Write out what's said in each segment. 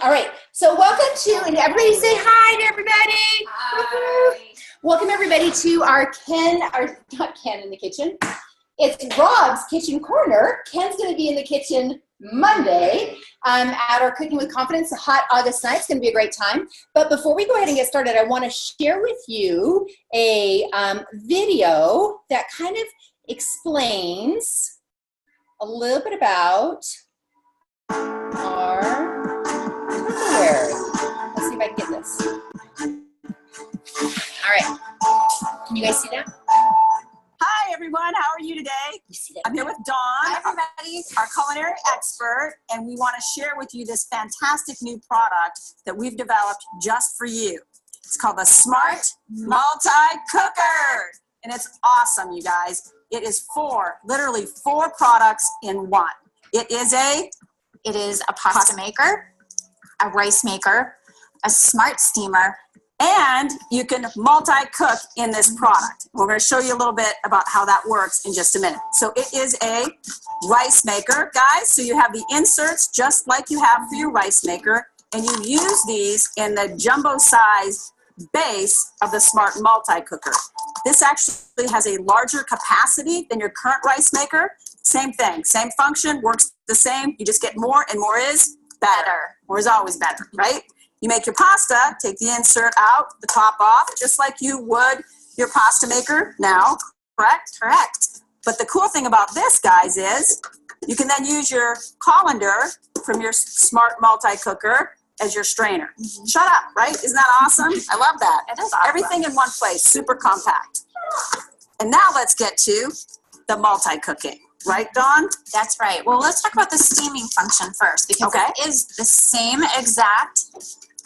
All right, so welcome to, and everybody say hi to everybody. Hi. Welcome everybody to our not Ken in the kitchen. It's Rob's Kitchen Corner. Ken's going to be in the kitchen Monday at our Cooking with Confidence, a hot August night. It's going to be a great time. But before we go ahead and get started, I want to share with you a video that kind of explains a little bit about our Tupperware. Let's see if I can get this. All right. Can you guys see that? Hi, everyone. How are you today? I'm here with Dawn, Hi, everybody. our culinary expert, and we want to share with you this fantastic new product that we've developed just for you. It's called the Smart Multi-Cooker, and it's awesome, you guys. It is literally four products in one. It is a pasta maker, a rice maker, a smart steamer, and you can multi-cook in this product. We're going to show you a little bit about how that works in just a minute. So it is a rice maker, guys. So you have the inserts just like you have for your rice maker, and you use these in the jumbo size base of the Smart Multi-Cooker. This actually has a larger capacity than your current rice maker. Same thing, same function, works the same. You just get more, and more is better. More is always better, right? You make your pasta, take the insert out, the top off, just like you would your pasta maker now, correct? correct? But the cool thing about this, guys, is you can then use your colander from your Smart Multi-Cooker as your strainer. Shut up, right? Isn't that awesome? I love that. It is awesome. Everything in one place, super compact. And now let's get to the multi-cooking. Right, Dawn? That's right. Well, let's talk about the steaming function first, because it is the same exact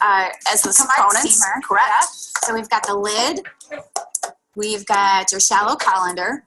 as the smart Components, steamer. correct. Yep. So we've got the lid, we've got your shallow colander,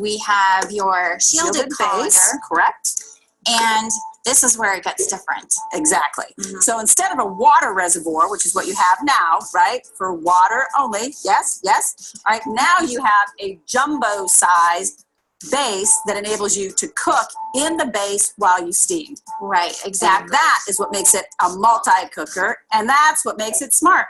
we have your shielded colander, base, correct. and this is where it gets different. Exactly. So instead of a water reservoir, which is what you have now, right, for water only, yes, yes. All right, now you have a jumbo size base that enables you to cook in the base while you steam. Right, exactly. And that is what makes it a multi-cooker, and that's what makes it smart.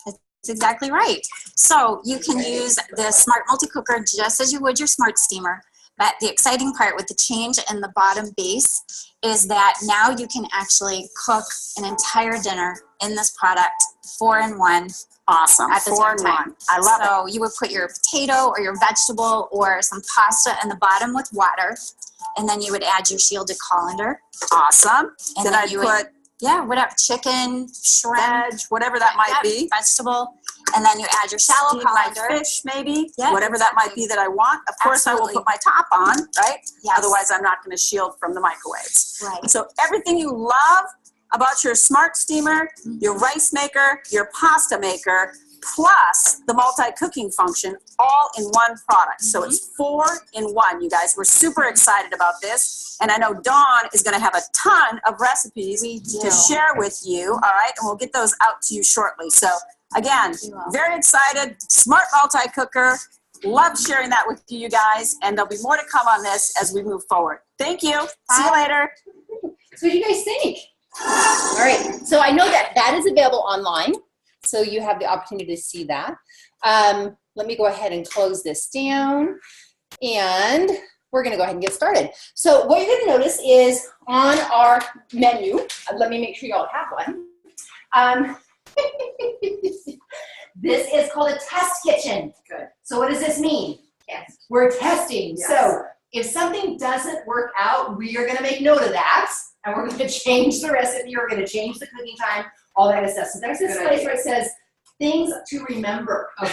That's exactly right. So you can use the Smart Multi-Cooker just as you would your smart steamer. But the exciting part with the change in the bottom base is that now you can actually cook an entire dinner in this product, 4-in-1. Awesome. At the same time. I love it. So you would put your potato or your vegetable or some pasta in the bottom with water, and then you would add your shielded colander. Awesome. And then I'd put whatever, chicken, shrimp, veg, whatever that might be. Vegetable, and then you add your shallow Steam my colander. fish, maybe. Yeah, whatever that might be that I want. Of course, I will put my top on, right? Yes. Otherwise, I'm not going to shield from the microwaves. Right. So everything you love about your smart steamer, your rice maker, your pasta maker, plus the multi-cooking function, all in one product. So it's 4-in-1, you guys. We're super excited about this. And I know Dawn is going to have a ton of recipes to share with you, all right? And we'll get those out to you shortly. So again, very excited. Smart multi-cooker. Love sharing that with you guys. And there'll be more to come on this as we move forward. Thank you. Bye. See you later. So what do you guys think? All right, so I know that is available online, so you have the opportunity to see that. Let me go ahead and close this down, and we're going to go ahead and get started. So what you're going to notice is on our menu, let me make sure you all have one. This is called a test kitchen. Good. So what does this mean? Yes. We're testing. Yes. So if something doesn't work out, we are going to make note of that. And we're going to change the recipe, we're going to change the cooking time, all that kind of stuff. So there's this place where it says, things to remember. Okay.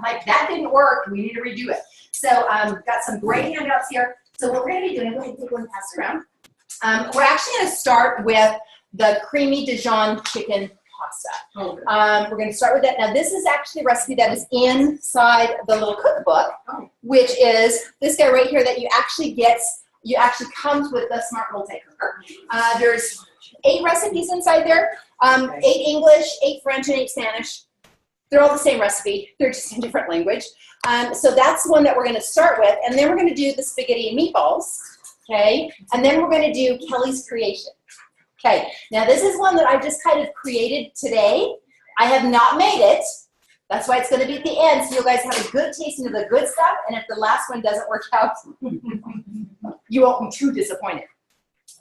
Like, that didn't work, we need to redo it. So got some great handouts here. So what we're going to be doing, go ahead and take one and pass it around. We're actually going to start with the creamy Dijon chicken pasta. We're going to start with that. Now, this is actually a recipe that is inside the little cookbook, which is this guy right here that you actually comes with the Smart Multi-Cooker. There's 8 recipes inside there, 8 English, 8 French, and 8 Spanish. They're all the same recipe. They're just in different language. So that's the one that we're going to start with, and then we're going to do the spaghetti and meatballs, okay? And then we're going to do Kelly's Creation. Okay, now this is one that I just kind of created today. I have not made it. That's why it's going to be at the end, so you guys have a good tasting of the good stuff, and if the last one doesn't work out, you won't be too disappointed.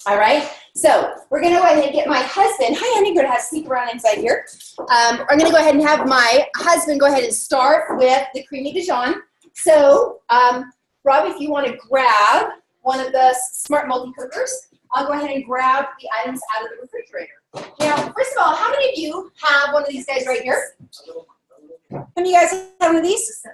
All right, so we're going to go ahead and get my husband. Hi, honey, we're going to have sneak around inside here. I'm going to go ahead and have my husband go ahead and start with the creamy Dijon. So, Rob, if you want to grab one of the smart multi-cookers, I'll go ahead and grab the items out of the refrigerator. Now, first of all, how many of you have one of these guys right here? How many of you guys have one of these?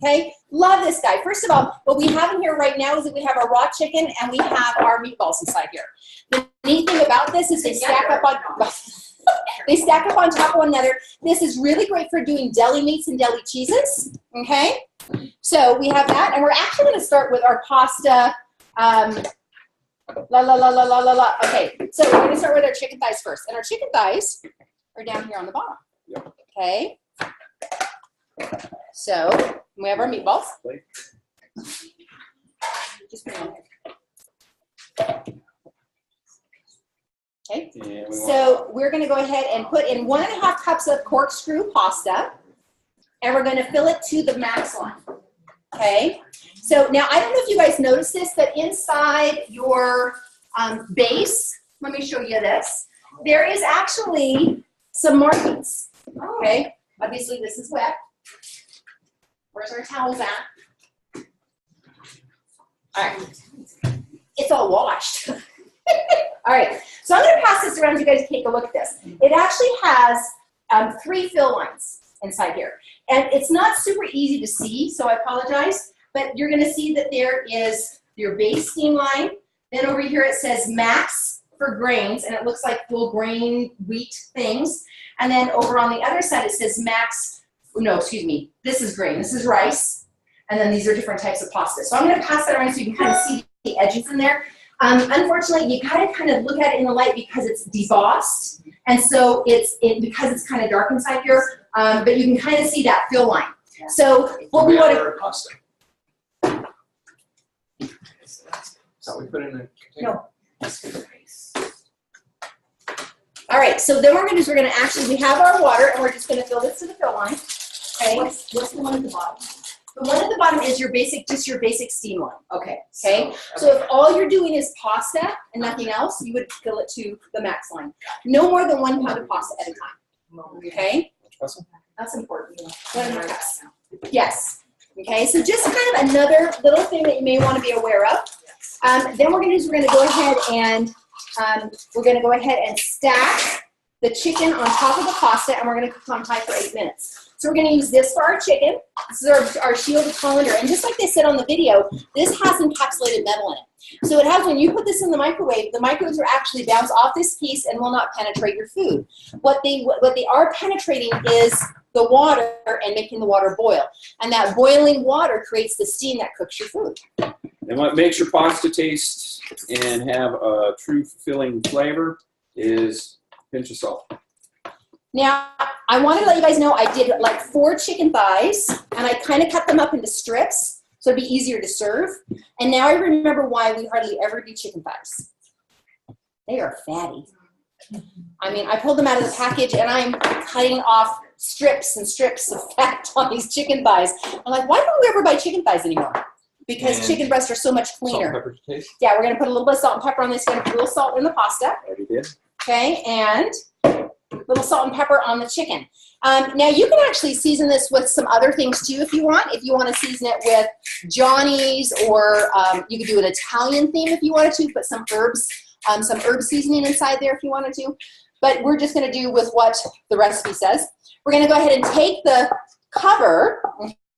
Okay, love this guy. First of all, what we have in here right now is that we have our raw chicken and we have our meatballs inside here. The neat thing about this is they stack up on they stack up on top of one another. This is really great for doing deli meats and deli cheeses. Okay, so we have that, and we're actually going to start with our pasta. Okay, so we're going to start with our chicken thighs first, and our chicken thighs are down here on the bottom. Okay. So we have our meatballs. Just put them on here. Okay. So we're going to go ahead and put in 1.5 cups of corkscrew pasta, and we're going to fill it to the max line. Okay. So now I don't know if you guys noticed this, but inside your base, let me show you this. There is actually some markings. Okay. Obviously, this is wet. Where's our towels at? All right. It's all washed. All right. So I'm going to pass this around so you guys can take a look at this. It actually has 3 fill lines inside here. And it's not super easy to see, so I apologize. But you're going to see that there is your base steam line. Then over here it says max for grains, and it looks like full grain wheat things. And then over on the other side it says max, no, excuse me, this is grain, this is rice. And then these are different types of pasta. So I'm going to pass that around so you can kind of see the edges in there. Unfortunately, you gotta kind of look at it in the light because it's debossed. And so because it's kind of dark inside here, but you can kind of see that fill line. So what we want to... So we put in the No. All right, so then what we're going to do is we're going to actually, we have our water, and we're just going to fill this to the fill line. Okay. What's the one at the bottom? The one at the bottom is just your basic steam line. Okay. Okay. So if all you're doing is pasta and nothing else, you would fill it to the max line. No more than 1 pound of pasta at a time. Okay. That's important. Yes. Okay. So just kind of another little thing that you may want to be aware of. Then we're going to go ahead and stack the chicken on top of the pasta, and we're going to cook on high for 8 minutes. So we're going to use this for our chicken. This is our shielded colander, and just like they said on the video, this has encapsulated metal in it. So it has, when you put this in the microwaves will actually bounce off this piece and will not penetrate your food. What they are penetrating is the water and making the water boil, and that boiling water creates the steam that cooks your food. And what makes your pasta taste and have a true filling flavor is a pinch of salt. Now, I want to let you guys know I did like 4 chicken thighs, and I kind of cut them up into strips so it'd be easier to serve. And now I remember why we hardly ever do chicken thighs. They are fatty. I mean, I pulled them out of the package, and I'm cutting off strips and strips of fat on these chicken thighs. I'm like, why don't we ever buy chicken thighs anymore? Because chicken breasts are so much cleaner. Salt and pepper to taste. Yeah, we're going to put a little bit of salt and pepper on this. Going to put a little salt in the pasta. Already did. Okay, and a little salt and pepper on the chicken. Now, you can actually season this with some other things, too, if you want. If you want to season it with Johnny's, or you could do an Italian theme if you wanted to. Put some herbs, some herb seasoning inside there if you wanted to. But we're just going to do with what the recipe says. We're going to go ahead and take the cover,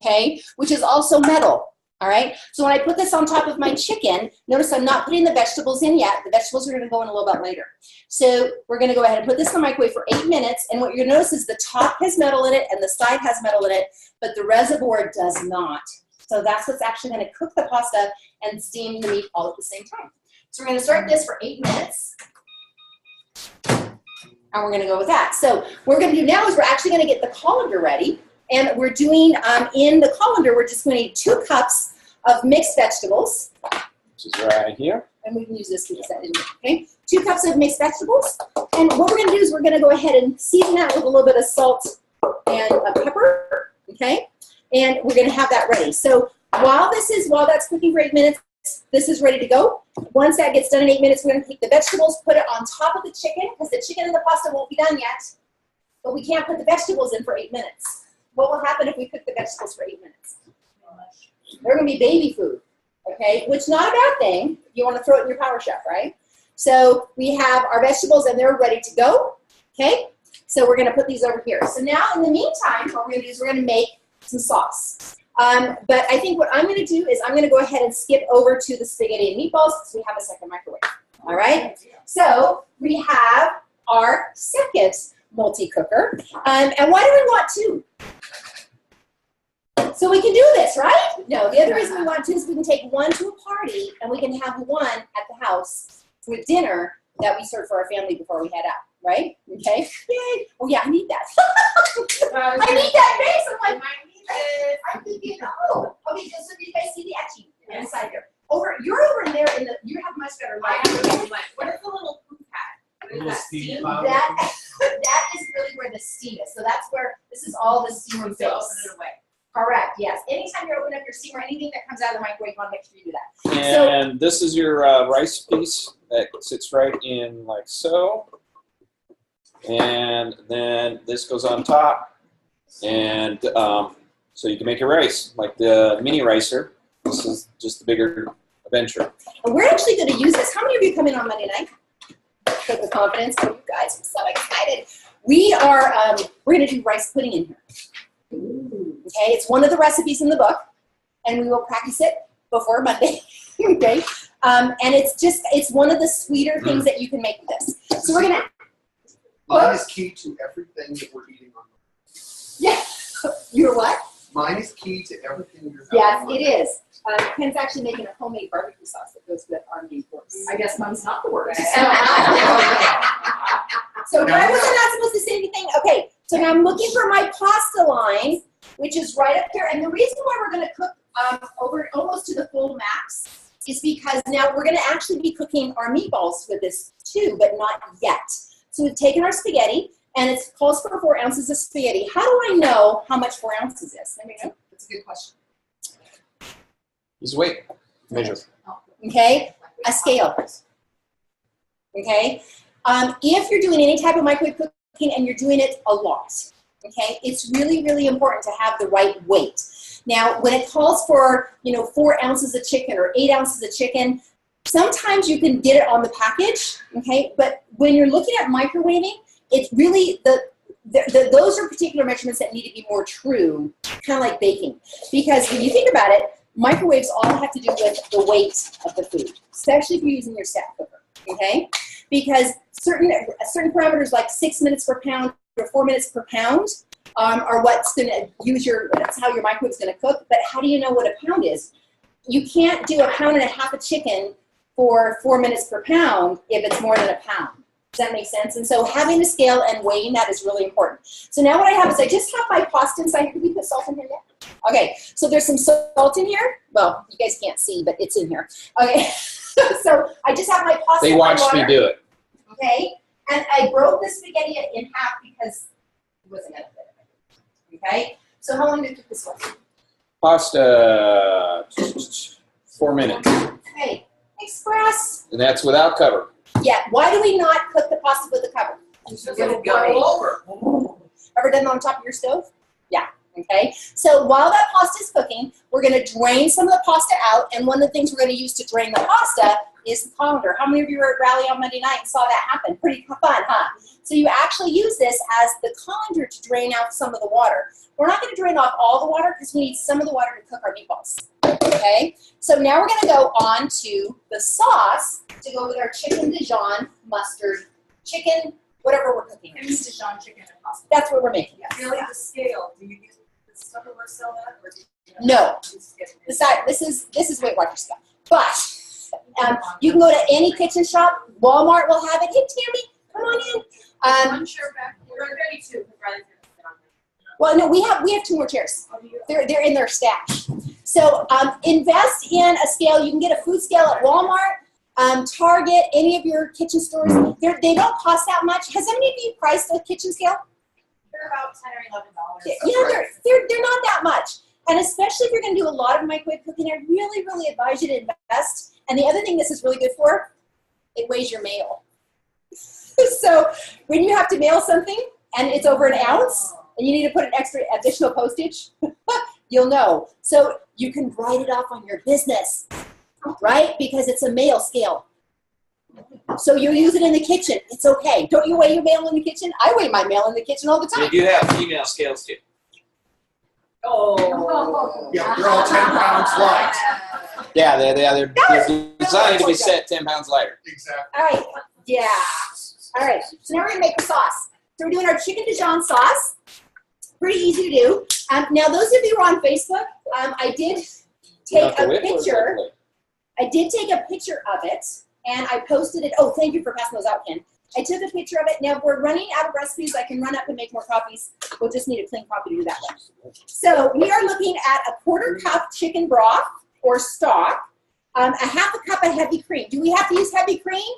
okay, which is also metal. All right, so when I put this on top of my chicken, notice I'm not putting the vegetables in yet. The vegetables are going to go in a little bit later. So we're going to go ahead and put this in the microwave for 8 minutes, and what you're going to notice is the top has metal in it and the side has metal in it, but the reservoir does not. So that's what's actually going to cook the pasta and steam the meat all at the same time. So we're going to start this for 8 minutes, and we're going to go with that. So what we're going to do now is we're actually going to get the colander ready. And we're doing, in the colander, we're just going to need 2 cups of mixed vegetables. Which is right here. And we can use this because that didn't, okay? 2 cups of mixed vegetables. And what we're going to do is we're going to go ahead and season that with a little bit of salt and pepper, okay? And we're going to have that ready. So while that's cooking for 8 minutes, this is ready to go. Once that gets done in 8 minutes, we're going to take the vegetables, put it on top of the chicken, because the chicken and the pasta won't be done yet. But we can't put the vegetables in for 8 minutes. What will happen if we cook the vegetables for 8 minutes? They're going to be baby food, okay? Which is not a bad thing. You want to throw it in your Power Chef, right? So we have our vegetables and they're ready to go, okay? So we're going to put these over here. So now in the meantime, what we're going to do is we're going to make some sauce. But I think what I'm going to do is I'm going to go ahead and skip over to the spaghetti and meatballs because we have a second microwave, all right? So we have our second multi-cooker. And why do we want 2? So we can do this, right? No, the other reason we want 2 is we can take 1 to a party and we can have 1 at the house with dinner that we serve for our family before we head out, right? Okay? Yay! Oh yeah, I need that. I need that face. I'm like, I'm thinking, oh, okay, just so you guys see the etching inside there. You're over in there you have much better light. What is the little poop pad? What is that? Steam Steam? powder. That is really where the steam is. So that's where, this is all the steamer So base. open it away. Correct, yes. Anytime you open up your steamer, anything that comes out of the microwave, you want to make sure you do that. And this is your rice piece that sits right in like so. And then this goes on top. And so you can make your rice, like the mini ricer. This is just the bigger adventure. And we're actually going to use this. How many of you come in on Monday night? Cook with confidence. Oh, you guys, I'm so excited. We're going to do rice pudding in here. Okay, it's one of the recipes in the book, and we will practice it before Monday. Okay, and it's one of the sweeter things that you can make with this. So we're gonna. Mine is key to everything that we're eating on. Yeah, you're what? Mine is key to everything you're Yes, having. it is. Ken's actually making a homemade barbecue sauce that goes with our main course. I guess mom's not the word. So I wasn't not supposed to say anything. Okay, so now I'm looking for my pasta line, which is right up here. And the reason why we're going to cook over almost to the full max is because now we're going to actually be cooking our meatballs with this too, but not yet. So we've taken our spaghetti, and it calls for 4 ounces of spaghetti. How do I know how much 4 ounces is? Let me know. That's a good question. Just wait. Measure. Okay, a scale. Okay, if you're doing any type of microwave cooking and you're doing it a lot, okay, it's really, really important to have the right weight. Now, when it calls for, 4 ounces of chicken or 8 ounces of chicken, sometimes you can get it on the package, okay, but when you're looking at microwaving, it's really those are particular measurements that need to be more true, kind of like baking. Because when you think about it, microwaves all have to do with the weight of the food, especially if you're using your stack cooker, okay? Because certain parameters like 6 minutes per pound or 4 minutes per pound are what's going to that's how your microwave's going to cook. But how do you know what a pound is? You can't do 1.5 pounds of chicken for 4 minutes per pound if it's more than a pound. Does that make sense? And so having the scale and weighing that is really important. So now what I have is I just have my pasta inside. Did we put salt in here yet? Okay, so there's some salt in here. Well, you guys can't see, but it's in here. Okay, so I just have my pasta. They watched me do it. Okay, and I broke the spaghetti in half because it wasn't going to fit. Okay, so how long did it cook this one? Pasta, 4 minutes. Okay, express. And that's without cover. Yeah, why do we not cook the pasta with the cover? It'll go over. Ever done it on top of your stove? Yeah, okay. So while that pasta is cooking, we're going to drain some of the pasta out, and one of the things we're going to use to drain the pasta is the colander. How many of you were at Rally on Monday night and saw that happen? Pretty fun, huh? So you actually use this as the colander to drain out some of the water. We're not going to drain off all the water because we need some of the water to cook our meatballs. Okay, so now we're going to go on to the sauce to go with our chicken Dijon mustard, chicken, whatever we're cooking. And Dijon chicken and pasta. That's what we're making. Yes. Really, the scale. Do you use the Tupperware sell that, or do you? No. This is Weight Watchers stuff. But you can go to any kitchen shop. Walmart will have it. Hey, Tammy, come on in. One chair back. We're ready to. Well, no, we have 2 more chairs. They're in their stash. So invest in a scale. You can get a food scale at Walmart. Target, any of your kitchen stores, they don't cost that much. Has any of you priced a kitchen scale? They're about $10 or $11. You know, they're not that much. And especially if you're going to do a lot of microwave cooking, I really, really advise you to invest. And the other thing this is really good for, it weighs your mail. So when you have to mail something and it's over an ounce and you need to put an extra additional postage, you'll know. So you can write it off on your business, right? Because it's a mail scale. So you use it in the kitchen. It's okay. Don't you weigh your mail in the kitchen? I weigh my mail in the kitchen all the time. They do have female scales too. Oh. Yeah, they're all 10 pounds light. Yeah, they're designed to be set 10 pounds lighter. Exactly. All right. Yeah. All right. So now we're going to make the sauce. So we're doing our chicken Dijon sauce. Pretty easy to do. Now, those of you who are on Facebook, I did take a picture. I did take a picture of it, and I posted it. Oh, thank you for passing those out, Ken. I took a picture of it. Now, we're running out of recipes. I can run up and make more copies. We'll just need a clean copy to do that one. So we are looking at a 1/4 cup chicken broth or stock, a 1/2 cup of heavy cream. Do we have to use heavy cream?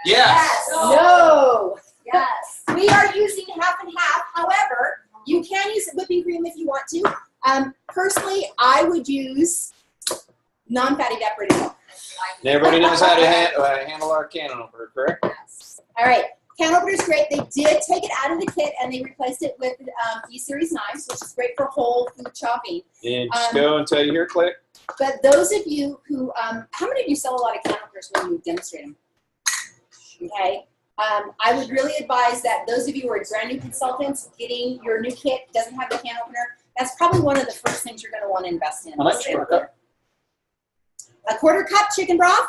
Yes. No. Yes. We are using 1/2 and 1/2. However, you can use whipping cream if you want to. Personally, I would use non-fatty evaporated milk. Everybody knows how to handle our can opener, correct? Yes. All right. Can opener is great. They did take it out of the kit and they replaced it with E-Series knives, which is great for whole food chopping. And just go until you hear click. But those of you who, how many of you sell a lot of can openers when you demonstrate them? Okay. I would really advise that those of you who are brand new consultants, getting your new kit, doesn't have the can opener, that's probably one of the first things you're going to want to invest in. How much? A 1/4 cup chicken broth.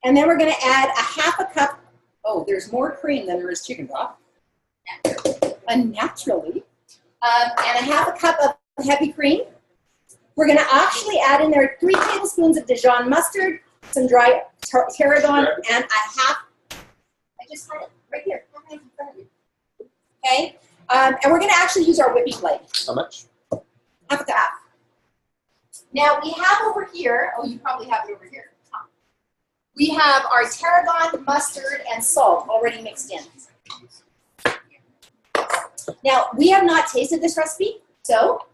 And then we're going to add a 1/2 cup. Oh, there's more cream than there is chicken broth. Naturally. And a 1/2 cup of heavy cream. We're going to actually add in there 3 tablespoons of Dijon mustard, some dry tarragon, and a 1/2. I just had it right here. Okay. And we're going to actually use our whipping blade. How much? 1/2 cup. Now we have over here, oh, you probably have it over here. We have our tarragon, mustard, and salt already mixed in. Now, we have not tasted this recipe, so,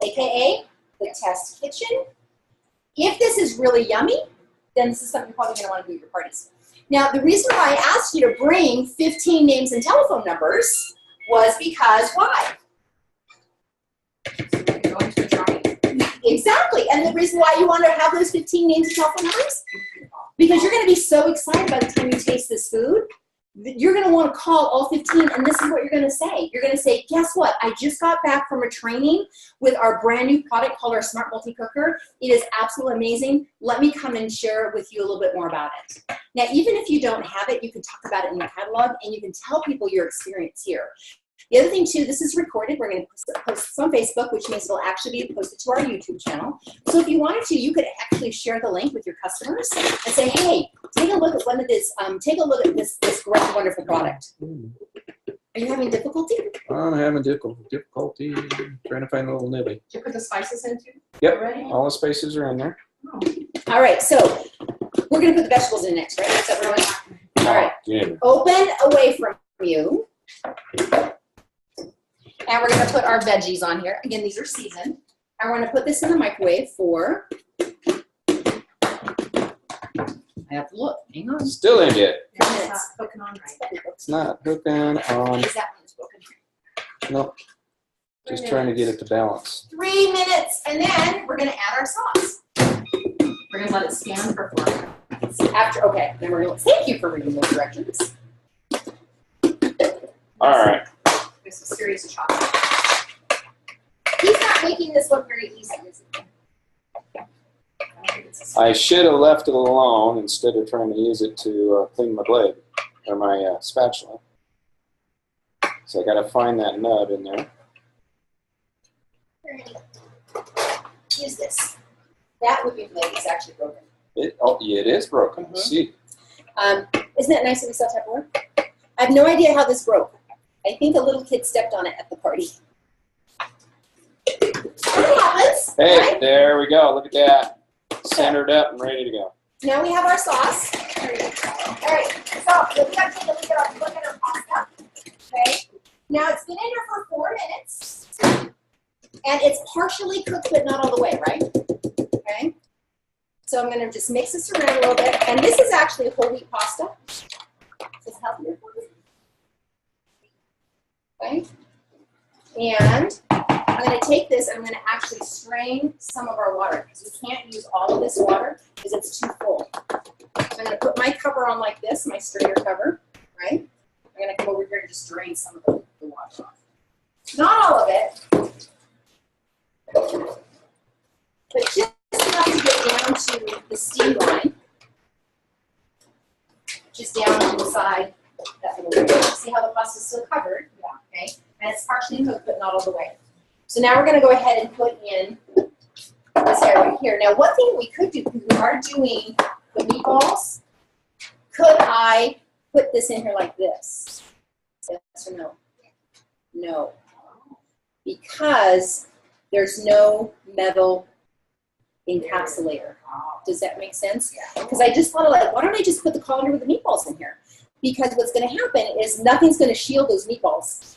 AKA, the test kitchen. If this is really yummy, then this is something you're probably going to want to do at your parties. Now, the reason why I asked you to bring 15 names and telephone numbers was because why? Exactly, and the reason why you want to have those 15 names and telephone numbers? Because you're going to be so excited by the time you taste this food, you're going to want to call all 15, and this is what you're going to say. You're going to say, guess what? I just got back from a training with our brand new product called our Smart Multi-Cooker. It is absolutely amazing. Let me come and share with you a little bit more about it. Now, even if you don't have it, you can talk about it in your catalog, and you can tell people your experience here. The other thing, too, this is recorded. We're going to post this on Facebook, which means it'll actually be posted to our YouTube channel. So if you wanted to, you could actually share the link with your customers and say, hey, take a look at one of this, take a look at this great, wonderful product. Are you having difficulty? I'm having difficulty trying to find a little nibby. Did you put the spices in too? Yep, Already? all the spices are in there. Oh. All right, so we're going to put the vegetables in next, right? Is that what we're doing? All right. Yeah. Open away from you. And we're going to put our veggies on here. Again, these are seasoned. And we're going to put this in the microwave for, I have to look. Hang on. Still in yet. It's not cooking on right. It's not hooking on. is that one's broken? Nope. Just trying to get it to balance. 3 minutes, and then we're going to add our sauce. We're going to let it stand for 4 minutes. After, okay, then we're going to, thank you for reading those directions. All right. This is serious chocolate. He's not making this look very easy, is he? I should have left it alone instead of trying to use it to clean my blade or my spatula. So I got to find that nub in there. Use this. That whipping blade is actually broken. Yeah, it is broken. Mhm. See. Isn't that nice that we sell Tupperware? I have no idea how this broke. I think a little kid stepped on it at the party. That happens. Hey, right? there we go. Look at that. centered up and ready to go. Now we have our sauce. All right, so we got to take a look at our pasta. Okay. Now it's been in here for 4 minutes, and it's partially cooked, but not all the way, right? Okay. So I'm going to just mix this around a little bit, and this is actually whole wheat pasta. It's healthier for you. Okay. And I'm going to take this and I'm going to actually strain some of our water because we can't use all of this water because it's too full. I'm going to put my cover on like this, my strainer cover, right? I'm going to come over here and just drain some of the water off. Not all of it, but just enough to get down to the steam line, just down on the side. That little bit. See how the pasta is still covered? Yeah, okay. And it's partially cooked, but not all the way. So now we're going to go ahead and put in this area right here. Now, one thing we could do, because we are doing the meatballs, could I put this in here like this? Yes or no? No. Because there's no metal encapsulator. Does that make sense? Because I just thought, like, why don't I just put the colander with the meatballs in here? Because what's going to happen is nothing's going to shield those meatballs.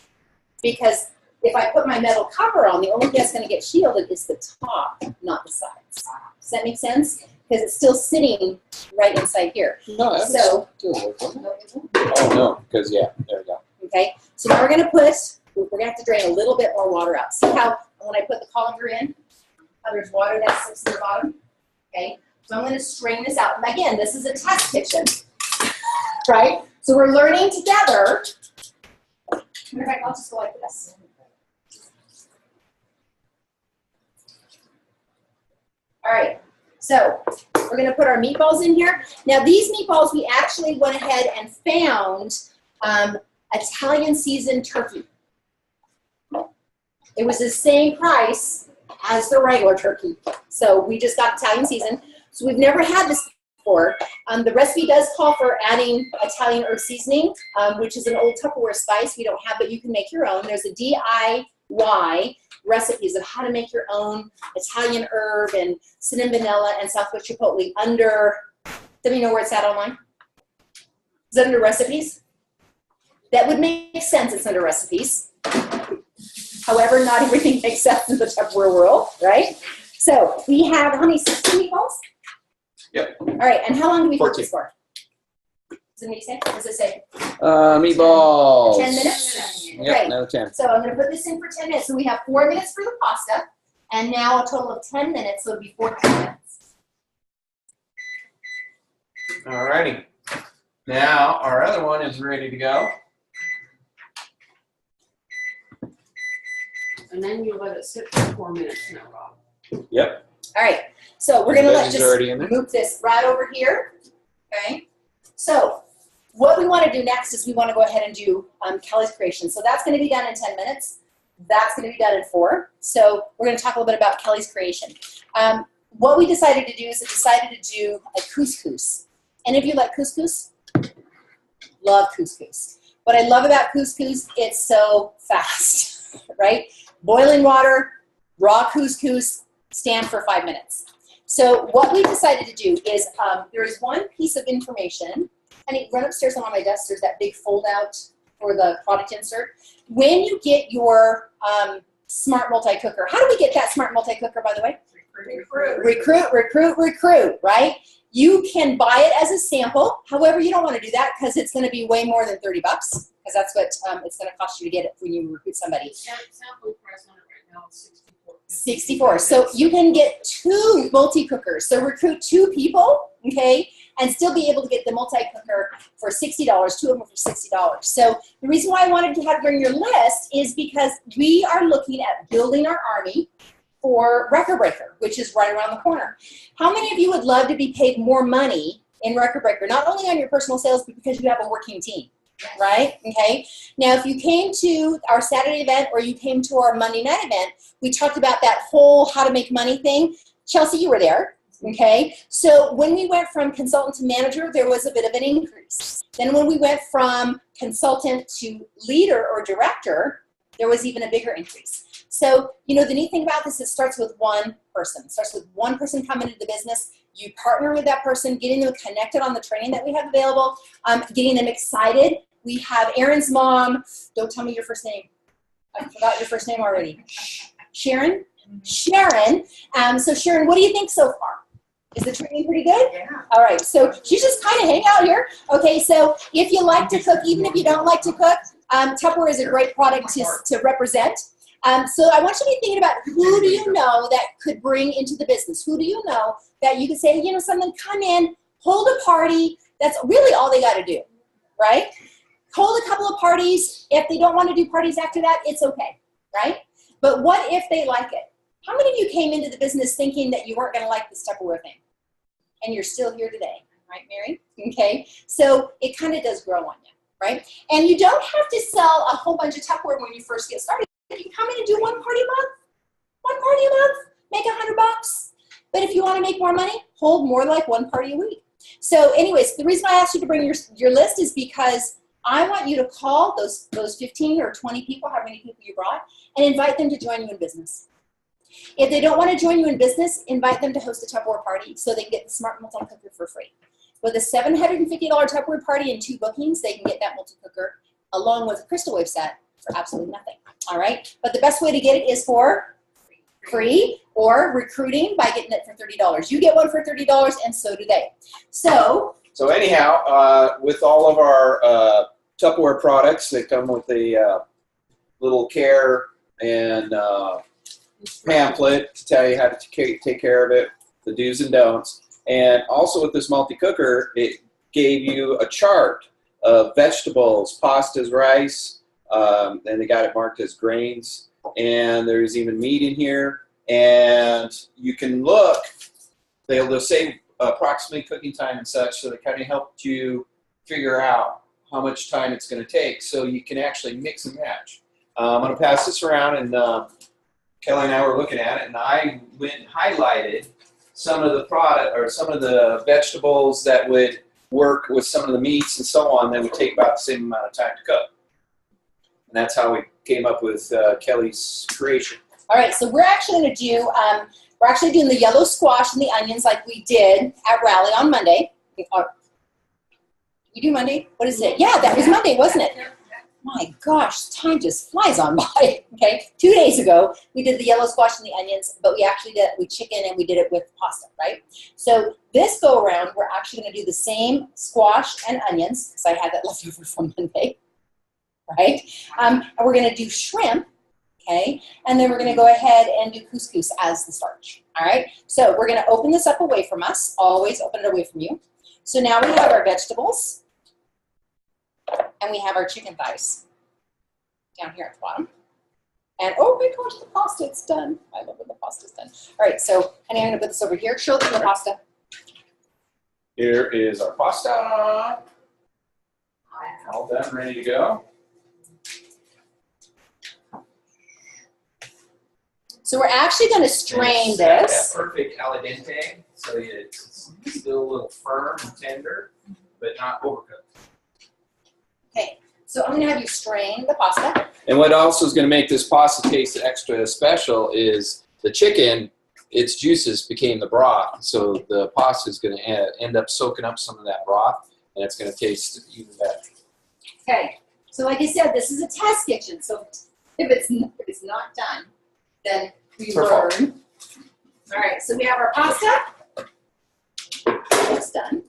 Because if I put my metal cover on, the only thing that's going to get shielded is the top, not the sides. Does that make sense? Because it's still sitting right inside here. No, that's So, oh no, because yeah, there we go. okay. So now we're going to have to drain a little bit more water out. See how when I put the colander in, how there's water that sits to the bottom? Okay. So I'm going to strain this out. And again, this is a test kitchen, right? So we're learning together. Matter of fact, I'll just go like this. All right, so we're going to put our meatballs in here. Now, these meatballs, we actually went ahead and found Italian seasoned turkey. It was the same price as the regular turkey. So we just got Italian seasoned. So we've never had this before. The recipe does call for adding Italian herb seasoning, which is an old Tupperware spice we don't have, but you can make your own. There's a DIY recipes of how to make your own Italian herb and cinnamon vanilla and Southwest Chipotle under, does you know where it's at online? Is it under recipes? That would make sense, it's under recipes. However, not everything makes sense in the Tupperware world, right? So we have, how many, 16 meatballs? Yep. All right, and how long do we cook 14. this for? Does it say? What does it say? Meatballs. 10 minutes? Yep, Okay. another 10. So I'm going to put this in for 10 minutes. So we have 4 minutes for the pasta, and now a total of 10 minutes, so it'll be 14 minutes. Alrighty. Now our other one is ready to go. And then you let it sit for 4 minutes now, Rob. Yep. All right. So we're going to let Veggie's already in just there. move this right over here. Okay. So what we want to do next is we want to go ahead and do Kelly's creation. So that's going to be done in 10 minutes. That's going to be done in 4. So we're going to talk a little bit about Kelly's creation. What we decided to do is we decided to do a couscous. Any of you like couscous? Love couscous. What I love about couscous, it's so fast, right? Boiling water, raw couscous, stand for 5 minutes. So what we decided to do is there is one piece of information. Honey, run upstairs on my desk. There's that big fold out for the product insert. When you get your smart multi-cooker, how do we get that smart multi-cooker, by the way? Recruit, right? You can buy it as a sample. However, you don't want to do that because it's going to be way more than $30 because that's what it's going to cost you to get it when you recruit somebody. Sample price on it right now is 64. So you can get 2 multi-cookers. So recruit 2 people, okay, and still be able to get the multi-cooker for $60, 2 of them for $60. So the reason why I wanted to have bring your list is because we are looking at building our army for Record Breaker, which is right around the corner. How many of you would love to be paid more money in Record Breaker, not only on your personal sales, but because you have a working team? Right? Okay. Now, if you came to our Saturday event or you came to our Monday night event, we talked about that whole how to make money thing. Chelsea, you were there. Okay. So when we went from consultant to manager, there was a bit of an increase. Then when we went from consultant to leader or director, there was even a bigger increase. So, you know, the neat thing about this is it starts with one person. It starts with one person coming into the business, You partner with that person, getting them connected on the training that we have available, getting them excited. We have Aaron's mom. Don't tell me your first name. I forgot your first name already. Sharon? Sharon. So Sharon, what do you think so far? Is the training pretty good? Yeah. All right, so she's just kind of hang out here. Okay, so if you like to cook, even if you don't like to cook, Tupperware is a great product to represent. So I want you to be thinking about who do you know that could bring into the business? Who do you know that you could say, you know, someone come in, hold a party. That's really all they got to do, right? Hold a couple of parties. If they don't want to do parties after that, it's okay, right? But what if they like it? How many of you came into the business thinking that you weren't going to like this Tupperware thing? And you're still here today, right, Mary? Okay, so it kind of does grow on you, right? And you don't have to sell a whole bunch of Tupperware when you first get started. You come in and do one party a month, make $100. But if you want to make more money, hold more like one party a week. So anyways, the reason I asked you to bring your list is because I want you to call those 15 or 20 people, however many people you brought, and invite them to join you in business. If they don't want to join you in business, invite them to host a Tupperware party so they can get the Smart Multi-Cooker for free. With a $750 Tupperware party and 2 bookings, they can get that multi-cooker along with a Crystal Wave set for absolutely nothing. All right? But the best way to get it is for free or recruiting by getting it for $30. You get one for $30 and so do they. So anyhow, with all of our Tupperware products, they come with a little care and pamphlet to tell you how to take care of it, the do's and don'ts. And also with this multi-cooker, it gave you a chart of vegetables, pastas, rice, and they got it marked as grains. And there's even meat in here. And you can look, they'll say approximately cooking time and such, so they kind of helped you figure out how much time it's going to take so you can actually mix and match. I'm going to pass this around, and Kelly and I were looking at it, and I went and highlighted some of the product or some of the vegetables that would work with some of the meats and so on that would take about the same amount of time to cook. And that's how we came up with Kelly's creation. all right, so we're actually going to do, we're actually doing the yellow squash and the onions like we did at Rally on Monday. You do Monday? What is it? Yeah, that was Monday, wasn't it? My gosh, time just flies on by. Okay, 2 days ago, we did the yellow squash and the onions, but we actually did it with chicken and we did it with pasta, right? So this go around, we're actually going to do the same squash and onions, because I had that left over from Monday, right? And we're going to do shrimp, okay? And then we're going to go ahead and do couscous as the starch, all right? So we're going to open this up away from us, always open it away from you. So now we have our vegetables, and we have our chicken thighs down here at the bottom. And oh my gosh, the pasta, it's done. I love when the pasta's done. All right, so honey, I'm gonna put this over here. Show them the pasta. Here is our pasta. All done, ready to go. So we're actually gonna strain It's this. that perfect al dente, so it's still a little firm and tender, but not overcooked. Okay, so I'm gonna have you strain the pasta. And what also is going to make this pasta taste extra special is the chicken, its juices became the broth. So the pasta is going to end up soaking up some of that broth, and it's going to taste even better. Okay, so like I said, this is a test kitchen. So if it's not done, then we It's her learn. fault. All right, so we have our pasta. It's done.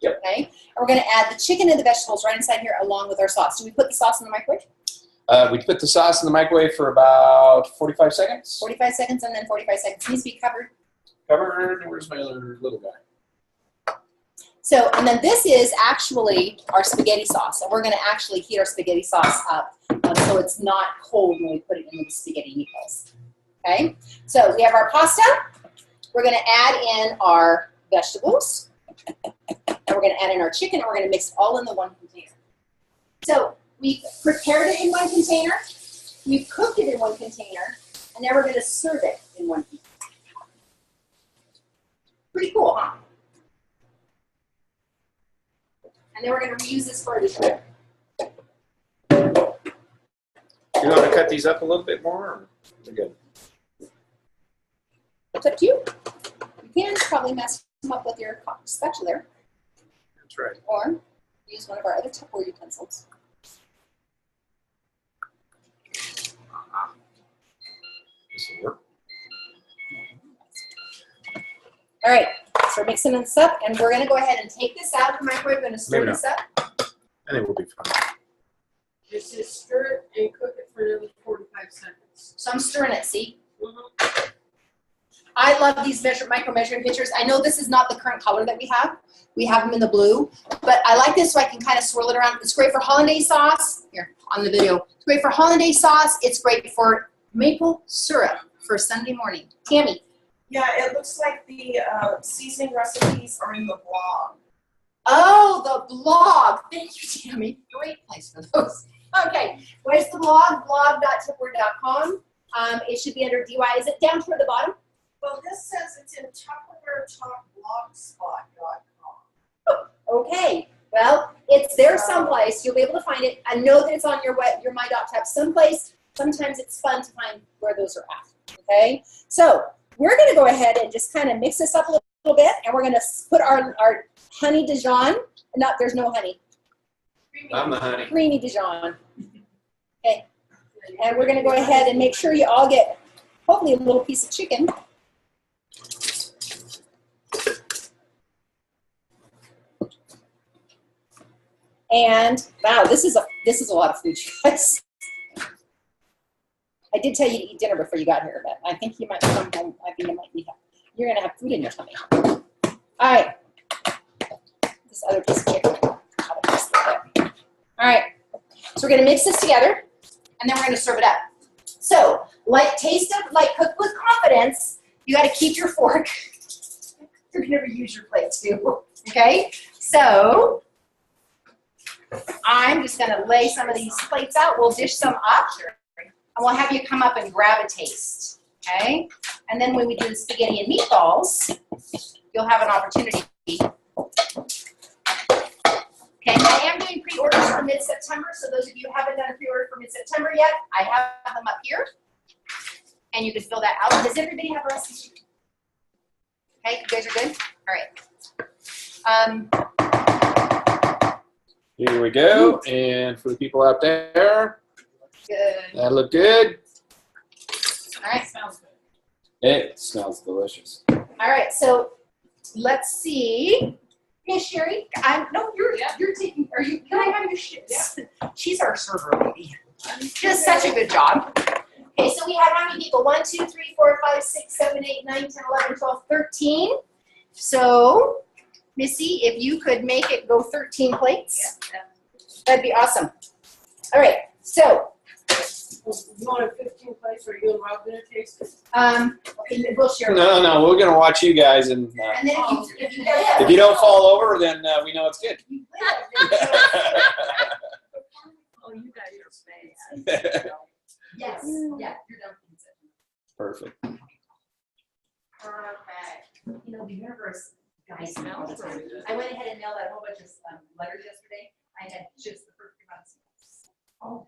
Yep. Okay, and we're gonna add the chicken and the vegetables right inside here along with our sauce. Do we put the sauce in the microwave? We put the sauce in the microwave for about 45 seconds. 45 seconds and then 45 seconds. Needs to be covered. Covered. Where's my other little guy? So, and then this is actually our spaghetti sauce. And we're gonna actually heat our spaghetti sauce up so it's not cold when we put it in the spaghetti meatballs. Okay, so we have our pasta. We're gonna add in our vegetables. And we're going to add in our chicken, and we're going to mix it all in the one container. So we prepared it in one container, we've cooked it in one container, and now we're going to serve it in one container. Pretty cool, huh? And then we're going to reuse this for a dessert. You want to cut these up a little bit more? Or we're good. It's up to you. You can probably mess them up with your spatula That's right. or use one of our other Tupperware utensils. This will work. All right, so we're mixing this up, and we're going to go ahead and take this out of the microwave. We're going to stir Maybe this up. I think we'll be fine. Just stir it and cook it for another 45 seconds. So I'm stirring it, see? Mhm. I love these micro measuring pitchers. I know this is not the current color that we have. We have them in the blue, but I like this so I can kind of swirl it around. It's great for hollandaise sauce. Here, on the video. It's great for hollandaise sauce. It's great for maple syrup for Sunday morning. Tammy. Yeah, it looks like the seasoning recipes are in the blog. Oh, the blog. Thank you, Tammy. Great place for those. Okay, where's the blog? blog.tupperware.com. It should be under DY. Is it down toward the bottom? Well, this says it's in TupperwareTalkBlogspot.com. Okay, well, it's there someplace. You'll be able to find it. I know that it's on your my.tap someplace. Sometimes it's fun to find where those are at, okay? So we're going to go ahead and just kind of mix this up a little bit, and we're going to put our honey Dijon. No, there's no honey. I'm the honey. Creamy Dijon. Okay, and we're going to go ahead and make sure you all get hopefully a little piece of chicken. And wow, this is a lot of food, you guys. I did tell you to eat dinner before you got here, but I think you might come home. I think you're gonna have food in your tummy. All right, this other piece of chicken. All right, so we're gonna mix this together, and then we're gonna serve it up. So, taste of cook with confidence. You got to keep your fork. You're gonna use your plate too. Okay, so. I'm just going to lay some of these plates out. We'll dish some up, and we'll have you come up and grab a taste, okay? And then when we do the spaghetti and meatballs, you'll have an opportunity. Okay, I am doing pre-orders for mid-September, so those of you who haven't done a pre-order for mid-September yet, I have them up here, and you can fill that out. Does everybody have a recipe? Okay, you guys are good? All right. Here we go. And for the people out there, Good. that look good. All right. Smells good. It smells delicious. All right, so let's see. Hey, Sherry, you're taking. Are you? Can I have your chips? Yeah. She's our server lady. She does such a good job. Okay, so we have how many people? 1, 2, 3, 4, 5, 6, 7, 8, 9, 10, 11, 12, 13. So, Missy, if you could make it go 13 plates, that'd be awesome. All right, so. You want a 15 plates, or you and Rob gonna taste it? Okay, we'll share. No, we're gonna watch you guys, and And then if you if you don't fall over, then we know it's good. Oh, you got your space. Yes, yeah, you're done. Perfect. Perfect. You know, the universe guys Smells all the time. really good. I went ahead and mailed out a whole bunch of letters yesterday. I had just the perfect amount of smells. Oh,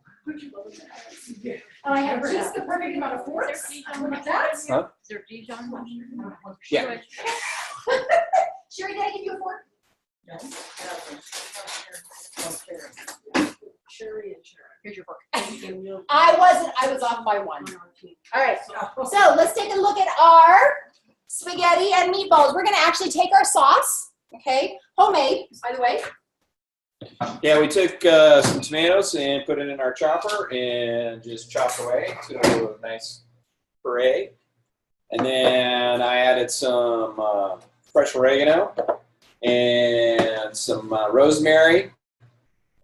I have just the perfect amount of forks. Look at that. Huh? Is there Dijon mustard? Yeah. Sherry, did I give you a fork? No. Cherry and cherry. Here's your fork. I I was off by one. All right, so let's take a look at our spaghetti and meatballs. We're gonna actually take our sauce, okay? Homemade, by the way. Yeah, we took some tomatoes and put it in our chopper and just chopped away to a nice puree. And then I added some fresh oregano and some rosemary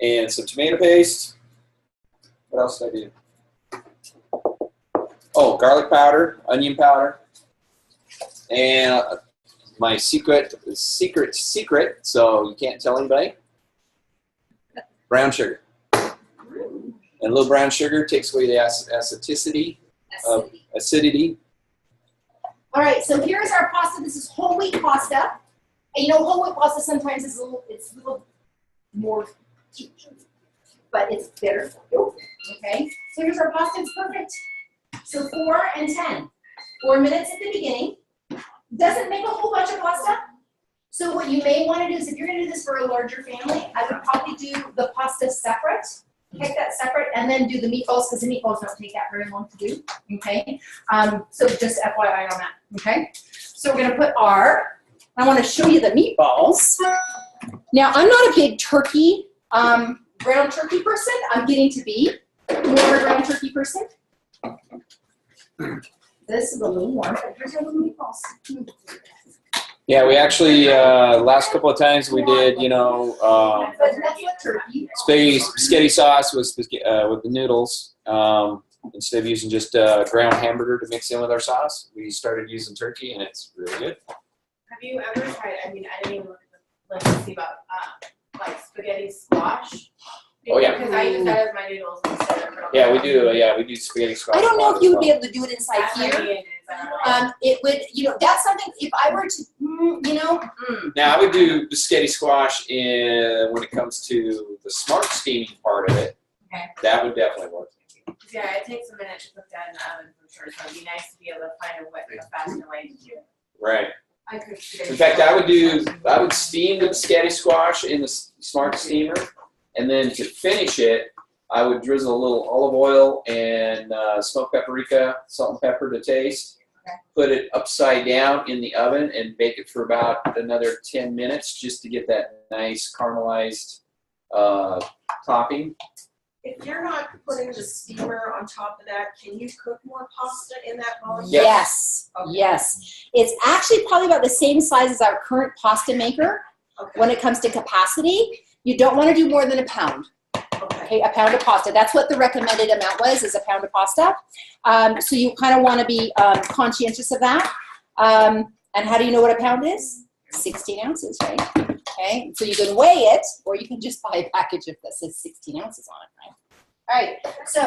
and some tomato paste. What else did I do? Oh, garlic powder, onion powder, and my secret, so you can't tell anybody. Brown sugar. And a little brown sugar takes away the acidity. Acidity. All right, so here's our pasta. This is whole wheat pasta. And you know, whole wheat pasta sometimes is a little more cheap, but it's better for you. Okay, so here's our pasta. It's perfect. So 4 and 10. 4 minutes at the beginning. Doesn't make a whole bunch of pasta. So what you may want to do is, if you're going to do this for a larger family, I would probably do the pasta separate, take that separate, and then do the meatballs, because the meatballs don't take that very long to do, okay? So just FYI on that, okay? So we're going to put I want to show you the meatballs. Now, I'm not a big turkey, ground turkey person. I'm getting to be more of a ground turkey person. This is a little warm, but here's our little meatballs. Yeah, we actually last couple of times we did, you know, But that's what turkey. spaghetti sauce with the noodles. Instead of using just ground hamburger to mix in with our sauce, we started using turkey, and it's really good. Have you ever tried, I mean, I didn't even look at the see about like spaghetti squash? Oh, yeah. Because I use that as my noodles instead of. Yeah, we do. Yeah, we do spaghetti squash. I don't know if you would be able to do it inside That's what here. it is, I don't know. It would, you know, that's something, if I were to, you know, Now I would do the spaghetti squash when it comes to the smart steaming part of it. Okay. That would definitely work. Yeah, it takes a minute to cook that in the oven for sure, so it'd be nice to be able to find a faster way to do it. Right. I could spaghetti In fact, I squash. would steam the spaghetti squash in the smart steamer, and then to finish it, I would drizzle a little olive oil and smoked paprika, salt and pepper to taste. Okay. Put it upside down in the oven and bake it for about another 10 minutes just to get that nice caramelized topping. If you're not putting the steamer on top of that, can you cook more pasta in that volume? Yeah. yes, Okay. yes. It's actually probably about the same size as our current pasta maker Okay. when it comes to capacity. You don't want to do more than a pound. Okay. Okay, a pound of pasta. That's what the recommended amount was, is a pound of pasta. So you kind of want to be conscientious of that. And how do you know what a pound is? 16 ounces, right? Okay, so you can weigh it, or you can just buy a package of this. It's 16 ounces on it, right? All right, so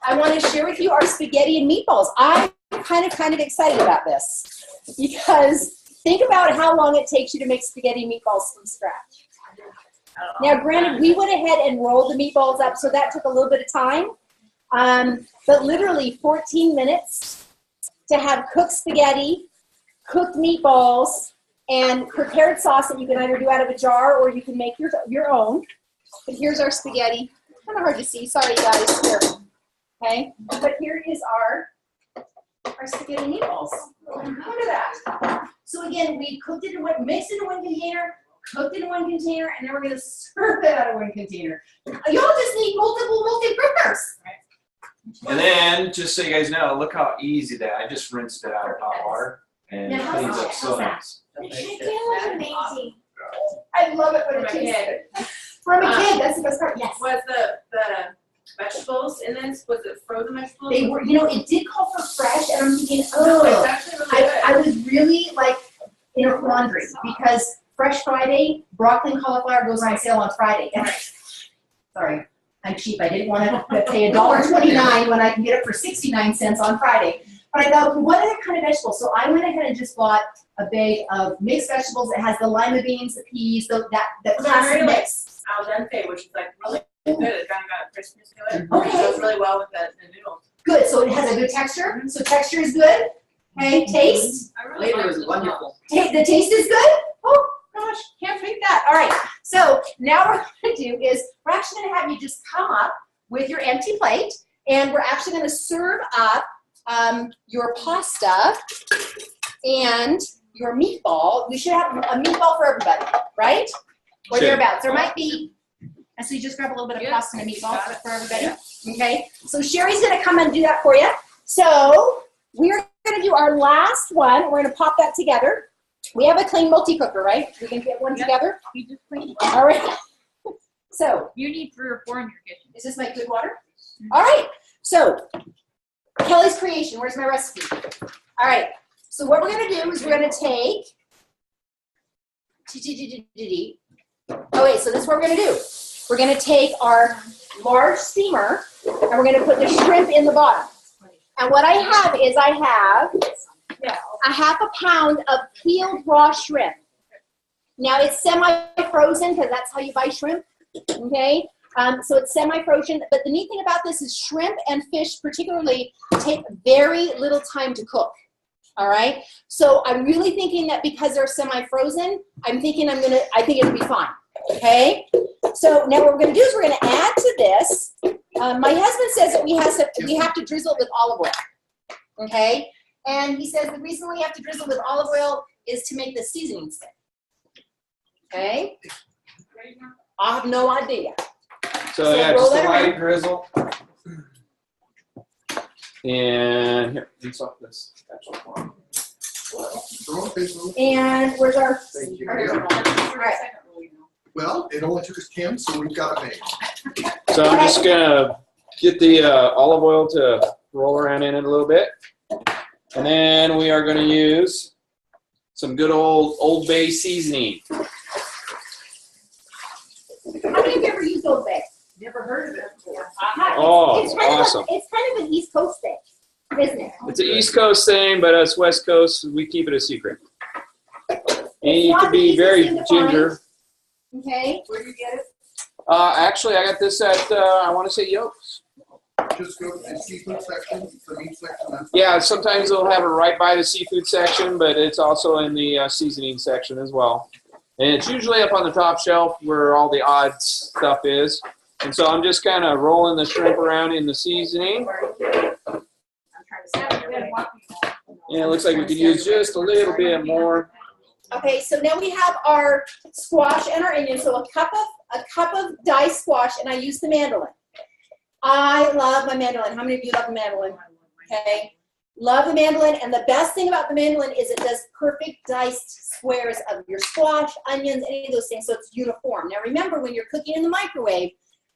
I want to share with you our spaghetti and meatballs. I'm kind of excited about this, because think about how long it takes you to make spaghetti and meatballs from scratch. Now, granted, we went ahead and rolled the meatballs up, so that took a little bit of time. But literally 14 minutes to have cooked spaghetti, cooked meatballs, and prepared sauce that you can either do out of a jar or you can make your own. But here's our spaghetti. Kind of hard to see. Sorry, guys. Here. Okay. But here is our spaghetti meatballs. Look at that. So again, we cooked it in mixed it in one container, cooked it in one container, and then we're going to serve it out of one container. Y'all just need multi-cookers. And then, just so you guys know, look how easy that. I just rinsed it out of hot water, and it Now, cleans how's up so that? nice. Amazing. I love it when From it a tastes kid. good. From a kid, that's the best part. Yes. Was the vegetables in this, was it frozen vegetables? They were, it did call for fresh, and I'm thinking, No, it's oh, actually really good. I was really like in a quandary, because Fresh Friday, broccoli and cauliflower goes on sale on Friday. And sorry, I'm cheap. I didn't want to pay $1.29 when I can get it for 69 cents on Friday. But I thought, what other kind of vegetables? So I went ahead and just bought a bag of mixed vegetables that has the lima beans, the peas, the classic really mix. Al dente, which is like really good. It kind of got a crispness to it. Okay. It goes really well with the noodles. Good. So it has a good texture. So texture is good. Okay. Taste. I really like this wonderful. The taste is good. Oh gosh, can't beat that. All right. So now what we're going to do is we're actually going to have you just come up with your empty plate, and we're actually going to serve up your pasta and your meatball. We should have a meatball for everybody, right? Or Should. thereabouts. There might be, and so you just grab a little bit of pasta and a meatball for everybody. Okay, so Sherry's gonna come and do that for you. So we're gonna do our last one. We're gonna pop that together. We have a clean multi-cooker, right? We can get one together. You just clean. All right. So You need 3 or 4 in your kitchen. is this my good water? All right. So Kelly's creation. Where's my recipe? All right. So what we're gonna do is we're gonna take. Oh wait. So this is what we're gonna do. We're gonna take our large steamer and we're gonna put the shrimp in the bottom. And what I have is I have a half a pound of peeled raw shrimp. Now it's semi-frozen because that's how you buy shrimp. Okay. So it's semi-frozen, but the neat thing about this is shrimp and fish particularly take very little time to cook. All right. So I'm really thinking that because they're semi-frozen, I think it'll be fine. Okay. So now what we're going to do is we're going to add to this. My husband says that we have to drizzle it with olive oil. Okay. And he says the reason we have to drizzle with olive oil is to make the seasoning stick. Okay. I have no idea. So yeah, just a that light around. drizzle. And here, rinse off this. And where's our? Thank you. All right. Well, it only took us 10, so we've got a name. So I'm just gonna get the olive oil to roll around in it a little bit. And then we are gonna use some good Old Bay seasoning. How many of you ever used Old Bay? Never heard of it before. Oh, it's kind awesome. It's kind of an East Coast thing, isn't it? It's an East Coast thing, but us West Coast, we keep it a secret. And It's you not can the be easiest very thing to find. ginger. Okay. Where do you get it? Actually, I got this at, I want to say Yolks. Just go to the seafood section, the meat section. That's Yeah, sometimes they'll have it right by the seafood section, but it's also in the seasoning section as well. And it's usually up on the top shelf where all the odd stuff is. And so I'm just kind of rolling the shrimp around in the seasoning. I'm trying to say. And it looks like we could use just a little bit more. Okay, so now we have our squash and our onion. So a cup of diced squash, and I use the mandolin. I love my mandolin. How many of you love the mandolin? Okay, love the mandolin, and the best thing about the mandolin is it does perfect diced squares of your squash, onions, any of those things, so it's uniform. Now remember, when you're cooking in the microwave,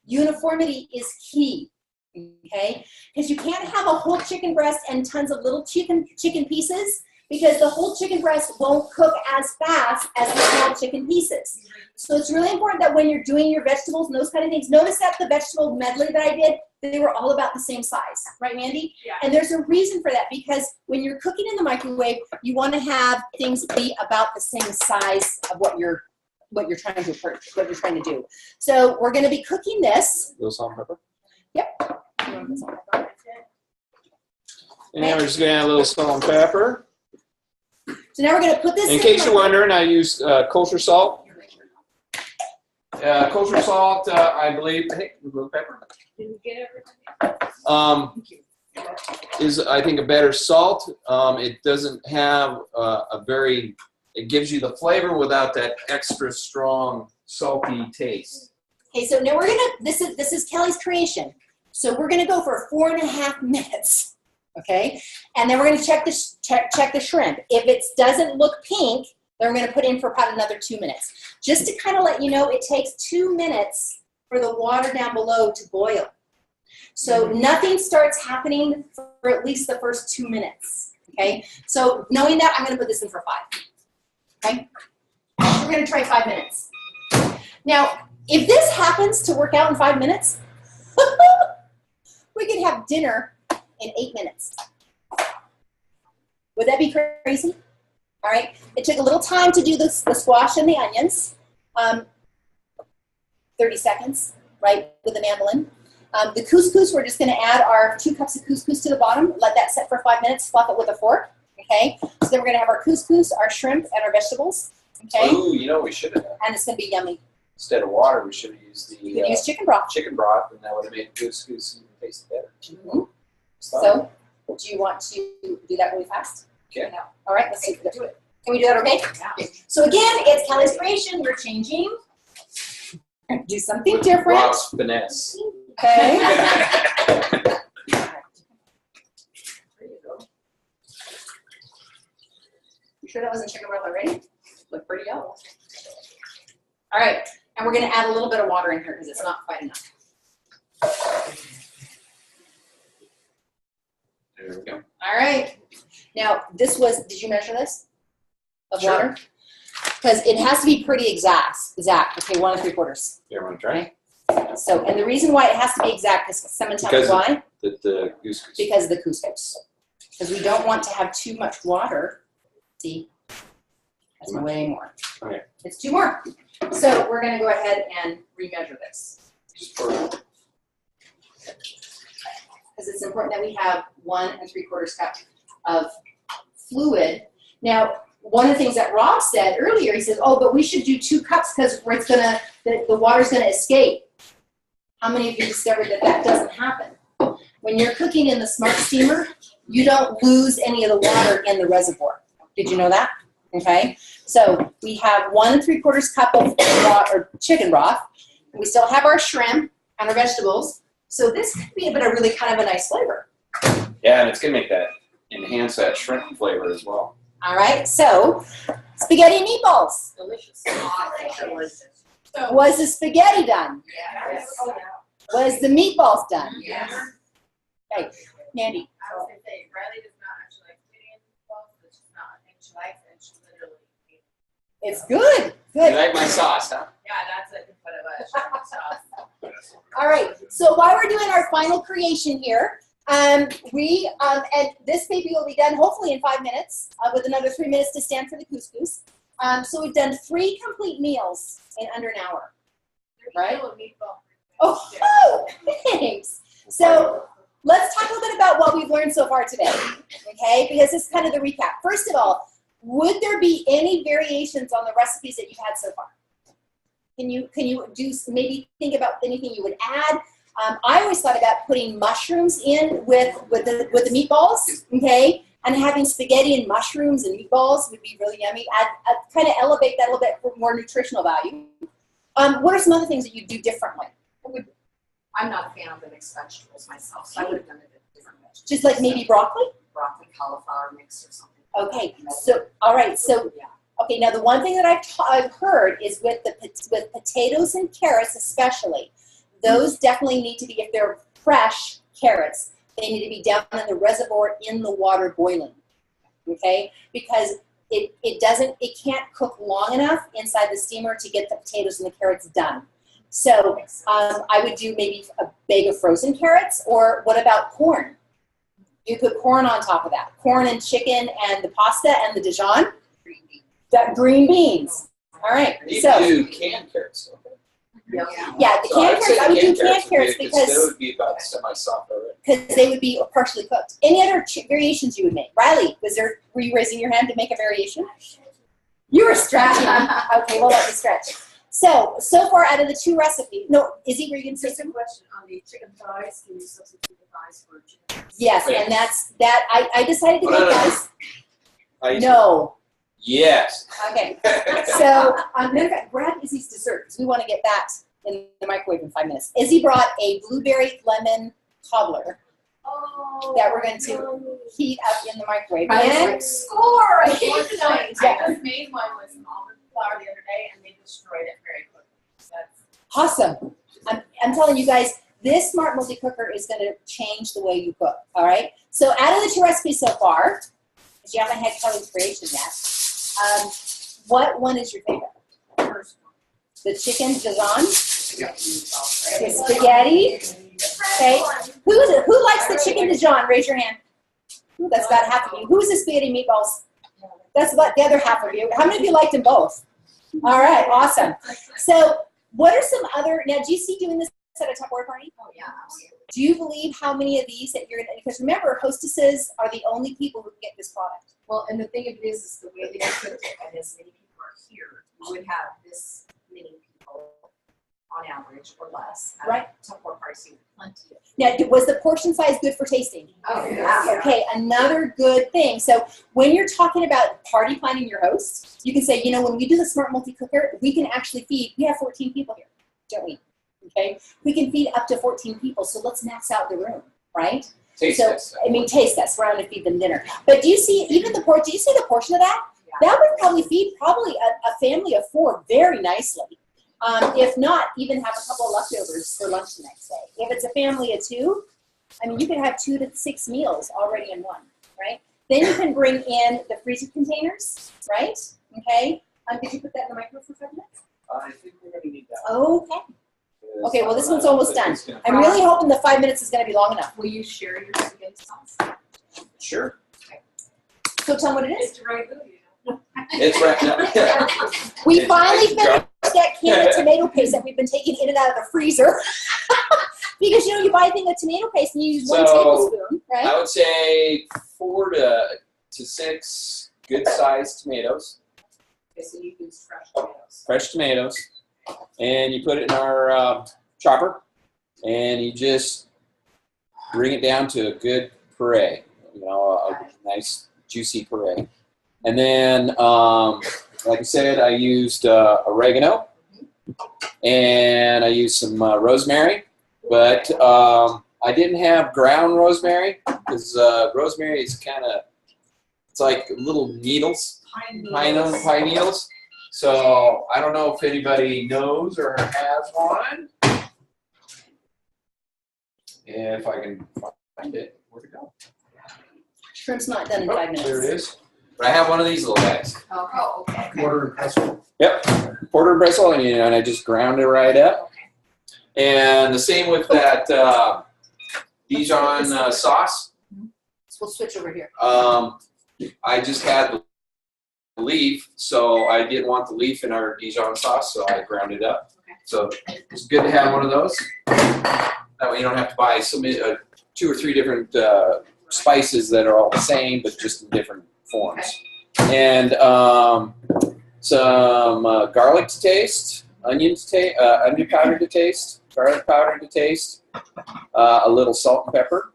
uniformity is key. Okay, because you can't have a whole chicken breast and tons of little chicken pieces, because the whole chicken breast won't cook as fast as the small chicken pieces. So it's really important that when you're doing your vegetables and those kind of things, notice that the vegetable medley that I did, they were all about the same size, right, Mandy? Yeah. And there's a reason for that, because when you're cooking in the microwave, you want to have things be about the same size of what you're trying to approach, what you're trying to do. So we're going to be cooking this. A little salt and pepper. Yep. And now we're just going to add a little salt and pepper. So now we're going to put this In case you're wondering, I use kosher salt. Kosher salt, I believe, hey, a little pepper. Did we get everything? Is I think a better salt. It doesn't have it gives you the flavor without that extra strong salty taste. Okay, so now we're gonna, this is Kelly's creation. So we're gonna go for 4.5 minutes, okay? And then we're gonna check the shrimp. If it doesn't look pink, then we're gonna put in for about another 2 minutes. Just to kind of let you know, it takes 2 minutes for the water down below to boil. So nothing starts happening for at least the first 2 minutes, okay? So knowing that, I'm gonna put this in for 5, okay? We're gonna try 5 minutes. Now, if this happens to work out in 5 minutes, we could have dinner in 8 minutes. Would that be crazy? All right, it took a little time to do the squash and the onions. 30 seconds, right, with the mandolin. The couscous, we're just gonna add our 2 cups of couscous to the bottom, let that set for 5 minutes, fluff it with a fork, okay? So then we're gonna have our couscous, our shrimp, and our vegetables, okay? Ooh, you know what we should have done? And it's gonna be yummy. Instead of water, we should have used the You can use chicken broth. chicken broth, and that would have made couscous even taste better. Mhm. So, do you want to do that really fast? Okay. No. All right, let's do it. Can we do that okay? Yeah. So again, it's Kelly's creation. We're changing. Do something different. Rob's finesse. Okay. You sure that wasn't chicken broth already? Looked pretty yellow. All right, and we're gonna add a little bit of water in here because it's not quite enough. There we go. All right. Now, this was, did you measure this? Of Sure. water? Because it has to be pretty exact. Okay, 1 3/4. You want to try? So, and the reason why it has to be exact is someone tell me Because why? The couscous. Because of the couscous. Because we don't want to have too much water. See? That's way more. Okay. It's 2 more. So we're going to go ahead and remeasure this. Just pour it out. Because it's important that we have 1 3/4 cup of fluid. Now, one of the things that Rob said earlier, he says, oh, but we should do 2 cups because it's gonna, the water's gonna escape. How many of you discovered that that doesn't happen? When you're cooking in the Smart Steamer, you don't lose any of the water in the reservoir. Did you know that? Okay, so we have 1 3/4 cup of broth, or chicken broth. We still have our shrimp and our vegetables. So this could be a really kind of a nice flavor. Yeah, and it's gonna make that enhance that shrimp flavor as well. All right, so spaghetti and meatballs. Delicious. So, Was the spaghetti done? yes. Was the meatballs done? Yes. Okay, Mandy. I was gonna say, Riley does not actually like spaghetti and meatballs, but she's not, and she likes it, and she literally. It's good. You Good. like my sauce, huh? Yeah, that's a good put of a shrimp sauce. All right. So while we're doing our final creation here, and this baby will be done hopefully in 5 minutes, with another 3 minutes to stand for the couscous. So we've done 3 complete meals in under an hour. Right? Meatball. Oh, thanks. So let's talk a little bit about what we've learned so far today, okay? Because this is kind of the recap. First of all, would there be any variations on the recipes that you've had so far? Can you do maybe think about anything you would add? I always thought about putting mushrooms in with the meatballs, okay? And having spaghetti and mushrooms and meatballs would be really yummy. I'd kind of elevate that a little bit for more nutritional value. What are some other things that you do differently? I'm not a fan of the mixed vegetables myself, so I would have done it with different vegetables. Just like maybe broccoli? Broccoli, cauliflower mix or something. Okay, so, all right, so, okay, now the one thing that I've heard is with potatoes and carrots especially, those definitely need to be, if they're fresh carrots, they need to be down in the reservoir in the water boiling, okay? Because it can't cook long enough inside the steamer to get the potatoes and the carrots done. So I would do maybe a bag of frozen carrots, or what about corn? You put corn on top of that. Corn and chicken and the pasta and the Dijon. Green beans. All right. You So do canned carrots. yeah, the canned carrots, I would do canned carrots They because would be about semi-soft already. they would be partially cooked. Any other variations you would make? Riley, were you raising your hand to make a variation? You were stretching. Okay, we'll let you stretch. So far out of the 2 recipes, no, Izzy, were you going to say Just a something? question on the chicken thighs, can you substitute the thighs for chicken? Yes, and I decided to Oh, make no, no. those. No. Yes. Okay. So, matter of fact, grab Izzy's dessert because we want to get that in the microwave in 5 minutes. Izzy brought a blueberry lemon cobbler that we're going to heat up in the microwave. And Score! I Unfortunately, can't I tonight. just made one with some almond flour the other day, and they destroyed it very quickly. That's awesome. I'm telling you guys, this smart multi-cooker is going to change the way you cook, all right? So out of the 2 recipes so far, because you haven't had Kelly's creation yet, what one is your favorite? The chicken Dijon? The spaghetti? Okay. Who likes the chicken Dijon? Raise your hand. Ooh, that's about half of you. Who's the spaghetti meatballs? That's about the other half of you. How many of you liked them both? All right, awesome. So what are some other, now do you see doing this at a Tupperware party? Oh, yeah, absolutely. Do you believe how many of these that you're going to, because remember, hostesses are the only people who can get this product. Well, and the thing of it is the way that you cooked it, and as many people are here, you would have this many people on average or less. At Right. Tupperware parties, you have plenty of. Now, was the portion size good for tasting? Oh, yeah. Okay, another good thing. So when you're talking about party planning your host, you can say, you know, when we do the smart multi-cooker, we can actually feed, we have 14 people here, don't we? Okay, we can feed up to 14 people, so let's max out the room, right? Taste So, test. I mean, taste test, we're going to feed them dinner. But do you see, even the portion, do you see the portion of that? Yeah. That would probably feed a family of 4 very nicely. If not, even have a couple of leftovers for lunch the next day. If it's a family of 2, I mean, you could have 2 to 6 meals already in one, right? Then you can bring in the freezer containers, right? Okay. Did you put that in the microwave for 5 minutes? I think we're going to need that. Okay. Okay, well, this one's almost done. I'm really hoping the 5 minutes is going to be long enough. Will you share your spaghetti sauce? Sure. So tell them what it is. It's right with you. It's right now. We finally finished that can of tomato paste that we've been taking in and out of the freezer. Because, you know, you buy a thing of tomato paste and you use 1 So, tablespoon, right? I would say 4 to to 6 good-sized tomatoes, Okay, so you use fresh tomatoes. fresh tomatoes, and you put it in our chopper, and you just bring it down to a good puree, a nice juicy puree. And then, like I said, I used oregano, and I used some rosemary, but I didn't have ground rosemary because rosemary is it's like little needles, pine needles. So I don't know if anybody knows or has one. If I can find it, where'd it go? Shrimp's not done in 5 minutes. There it is. But I have one of these little guys. Oh, okay. Quarter and pestle. Yep, quarter and pretzel, and I just ground it right up. And the same with that Dijon sauce. So we'll switch over here. I just had the leaf, so I didn't want the leaf in our Dijon sauce, so I ground it up. Okay. So it's good to have one of those. That way you don't have to buy 2 or 3 different spices that are all the same, but just in different forms. Okay. And some garlic to taste, onion powder to taste, garlic powder to taste, a little salt and pepper.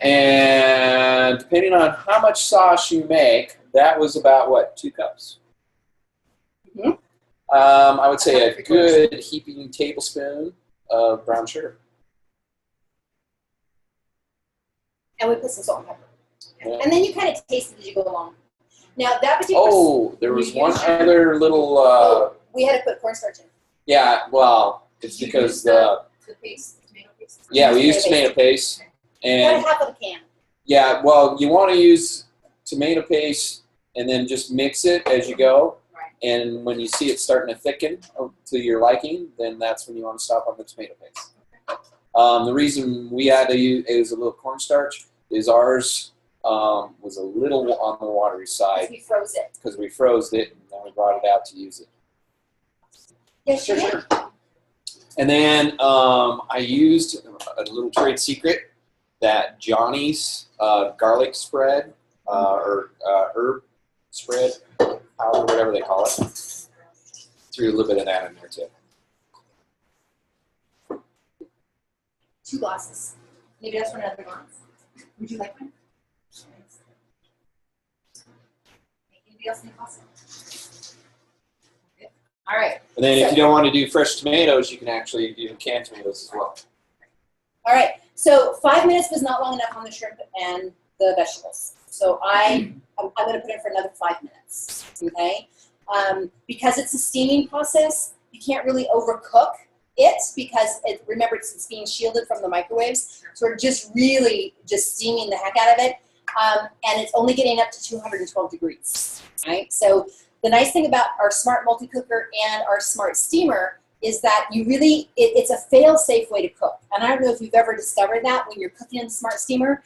And depending on how much sauce you make, that was about, what, 2 cups? Mm-hmm. I would say a good heaping tablespoon of brown sugar. And we put some salt and pepper. Yeah. And then you kind of taste it as you go along. Now, that particular... Oh, there was one other little... we had to put cornstarch in. Yeah, well, it's because the paste, tomato paste. Yeah, we use tomato paste. And About half of a can. yeah, well, you want to use tomato paste and then just mix it as you go. Right. And when you see it starting to thicken to your liking, then that's when you want to stop on the tomato paste. The reason we had to use a little cornstarch is ours was a little on the watery side. We froze it. Because we froze it and then we brought it out to use it. Yeah, sure. And then I used a little trade secret, that Johnny's garlic spread or herb spread powder, whatever they call it. Threw a little bit of that in there too. 2 glasses. Maybe that's for another glass. Would you like one? Anybody else need a glass? Okay. All right. And then if you don't want to do fresh tomatoes, you can actually do canned tomatoes as well. All right. So 5 minutes was not long enough on the shrimp and the vegetables. So I'm going to put in for another 5 minutes. Okay. Because it's a steaming process, you can't really overcook it because remember it's being shielded from the microwaves. So we're just really just steaming the heck out of it. And it's only getting up to 212 degrees. Right. So the nice thing about our smart multi-cooker and our smart steamer is that you really, it's a fail-safe way to cook. And I don't know if you've ever discovered that when you're cooking in the smart steamer,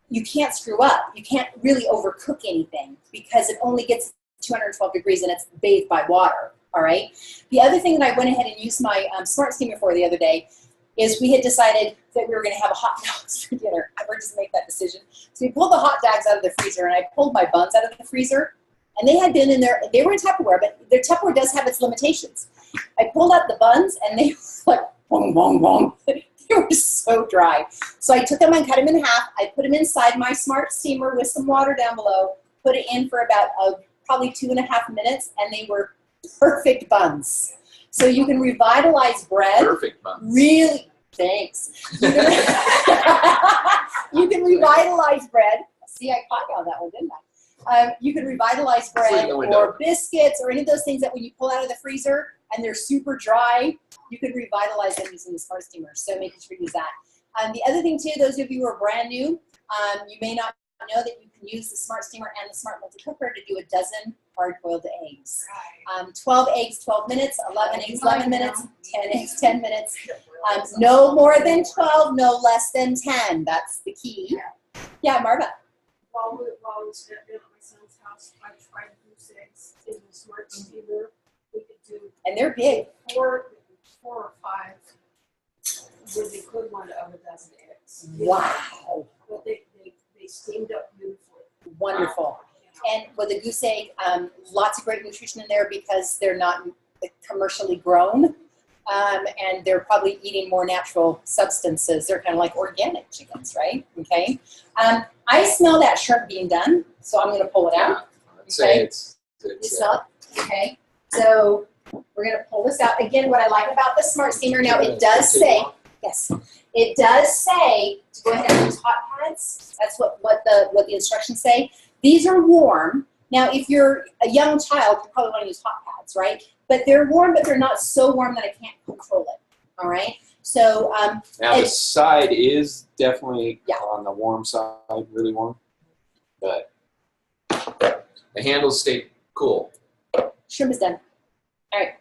you can't screw up. You can't really overcook anything because it only gets 212 degrees and it's bathed by water, all right? The other thing that I went ahead and used my smart steamer for the other day is we had decided that we were gonna have a hot dogs for dinner. I ever just make that decision. So we pulled the hot dogs out of the freezer and I pulled my buns out of the freezer. And they had been in there, they were in Tupperware, but their Tupperware does have its limitations. I pulled out the buns and they were like, bong, bong, bong. They were so dry. So I took them and cut them in half. I put them inside my smart steamer with some water down below, put it in for about probably 2.5 minutes, and they were perfect buns. So you can revitalize bread. Perfect buns. Really, thanks. You can revitalize bread. See, I caught you on that one, didn't I? You can revitalize bread or biscuits or any of those things that when you pull out of the freezer and they're super dry, you can revitalize them using the smart steamer. So making sure you use that. The other thing too, those of you who are brand new, you may not know that you can use the smart steamer and the smart multi-cooker to do a dozen hard-boiled eggs. 12 eggs, 12 minutes, 11 eggs, 11 minutes, 10 eggs, 10 minutes. No more than 12, no less than 10. That's the key. Yeah, Marva. While we was at my son's house, I tried goose eggs in the smart steamer. We could do. And they're big. 4 or 5 was the equivalent of a dozen eggs. minutes. Wow, But they steamed up beautifully. wonderful. And with the goose egg, lots of great nutrition in there because they're not commercially grown. And they're probably eating more natural substances. They're kind of like organic chickens, right? Okay. I smell that shrimp being done, so I'm going to pull it out. I'd say it's You smell it? Okay. So we're going to pull this out. Again, what I like about the Smart Steamer, now it does say, yes, it does say to go ahead and use hot pads. That's what the instructions say. These are warm. Now, if you're a young child, you probably want to use hot pads, right? But they're warm, but they're not so warm that I can't control it. All right. So now the side is definitely Yeah. on the warm side, really warm, but the handles stay cool. shrimp is done. All right.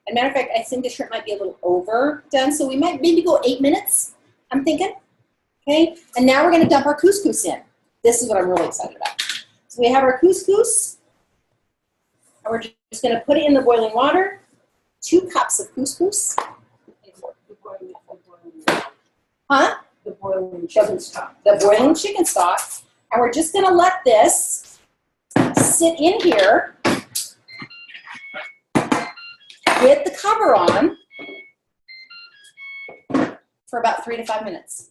As a matter of fact, I think the shrimp might be a little overdone, so we might maybe go 8 minutes, I'm thinking. Okay. And now we're going to dump our couscous in. This is what I'm really excited about. So we have our couscous, and we're just going to put it in the boiling water. 2 cups of couscous. Huh? The boiling chicken stock. The boiling chicken stock. And we're just going to let this sit in here with the cover on for about 3 to 5 minutes.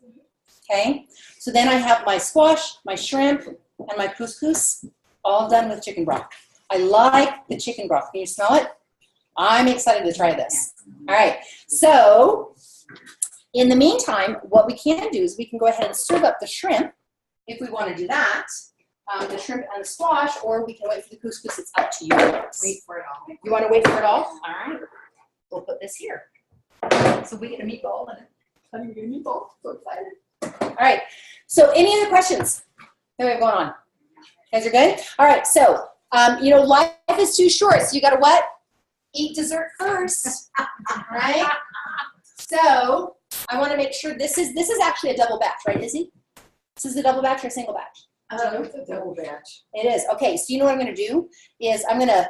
Okay? So then I have my squash, my shrimp, and my couscous all done with chicken broth. I like the chicken broth. Can you smell it? I'm excited to try this. All right. So in the meantime, what we can do is we can go ahead and serve up the shrimp if we want to do that. The shrimp and the squash, or we can wait for the couscous. It's up to you. Wait for it all. You want to wait for it all? All right. We'll put this here. So we get a meatball and a meatball. So excited. All right. So any other questions that we have going on? You guys are good? All right. So, life is too short. So you got to what? Eat dessert first. All right. So I want to make sure this is actually a double batch, right, Izzy? This is a double batch or a single batch? It's a double batch. It is. Okay. So you know what I'm going to do is I'm going to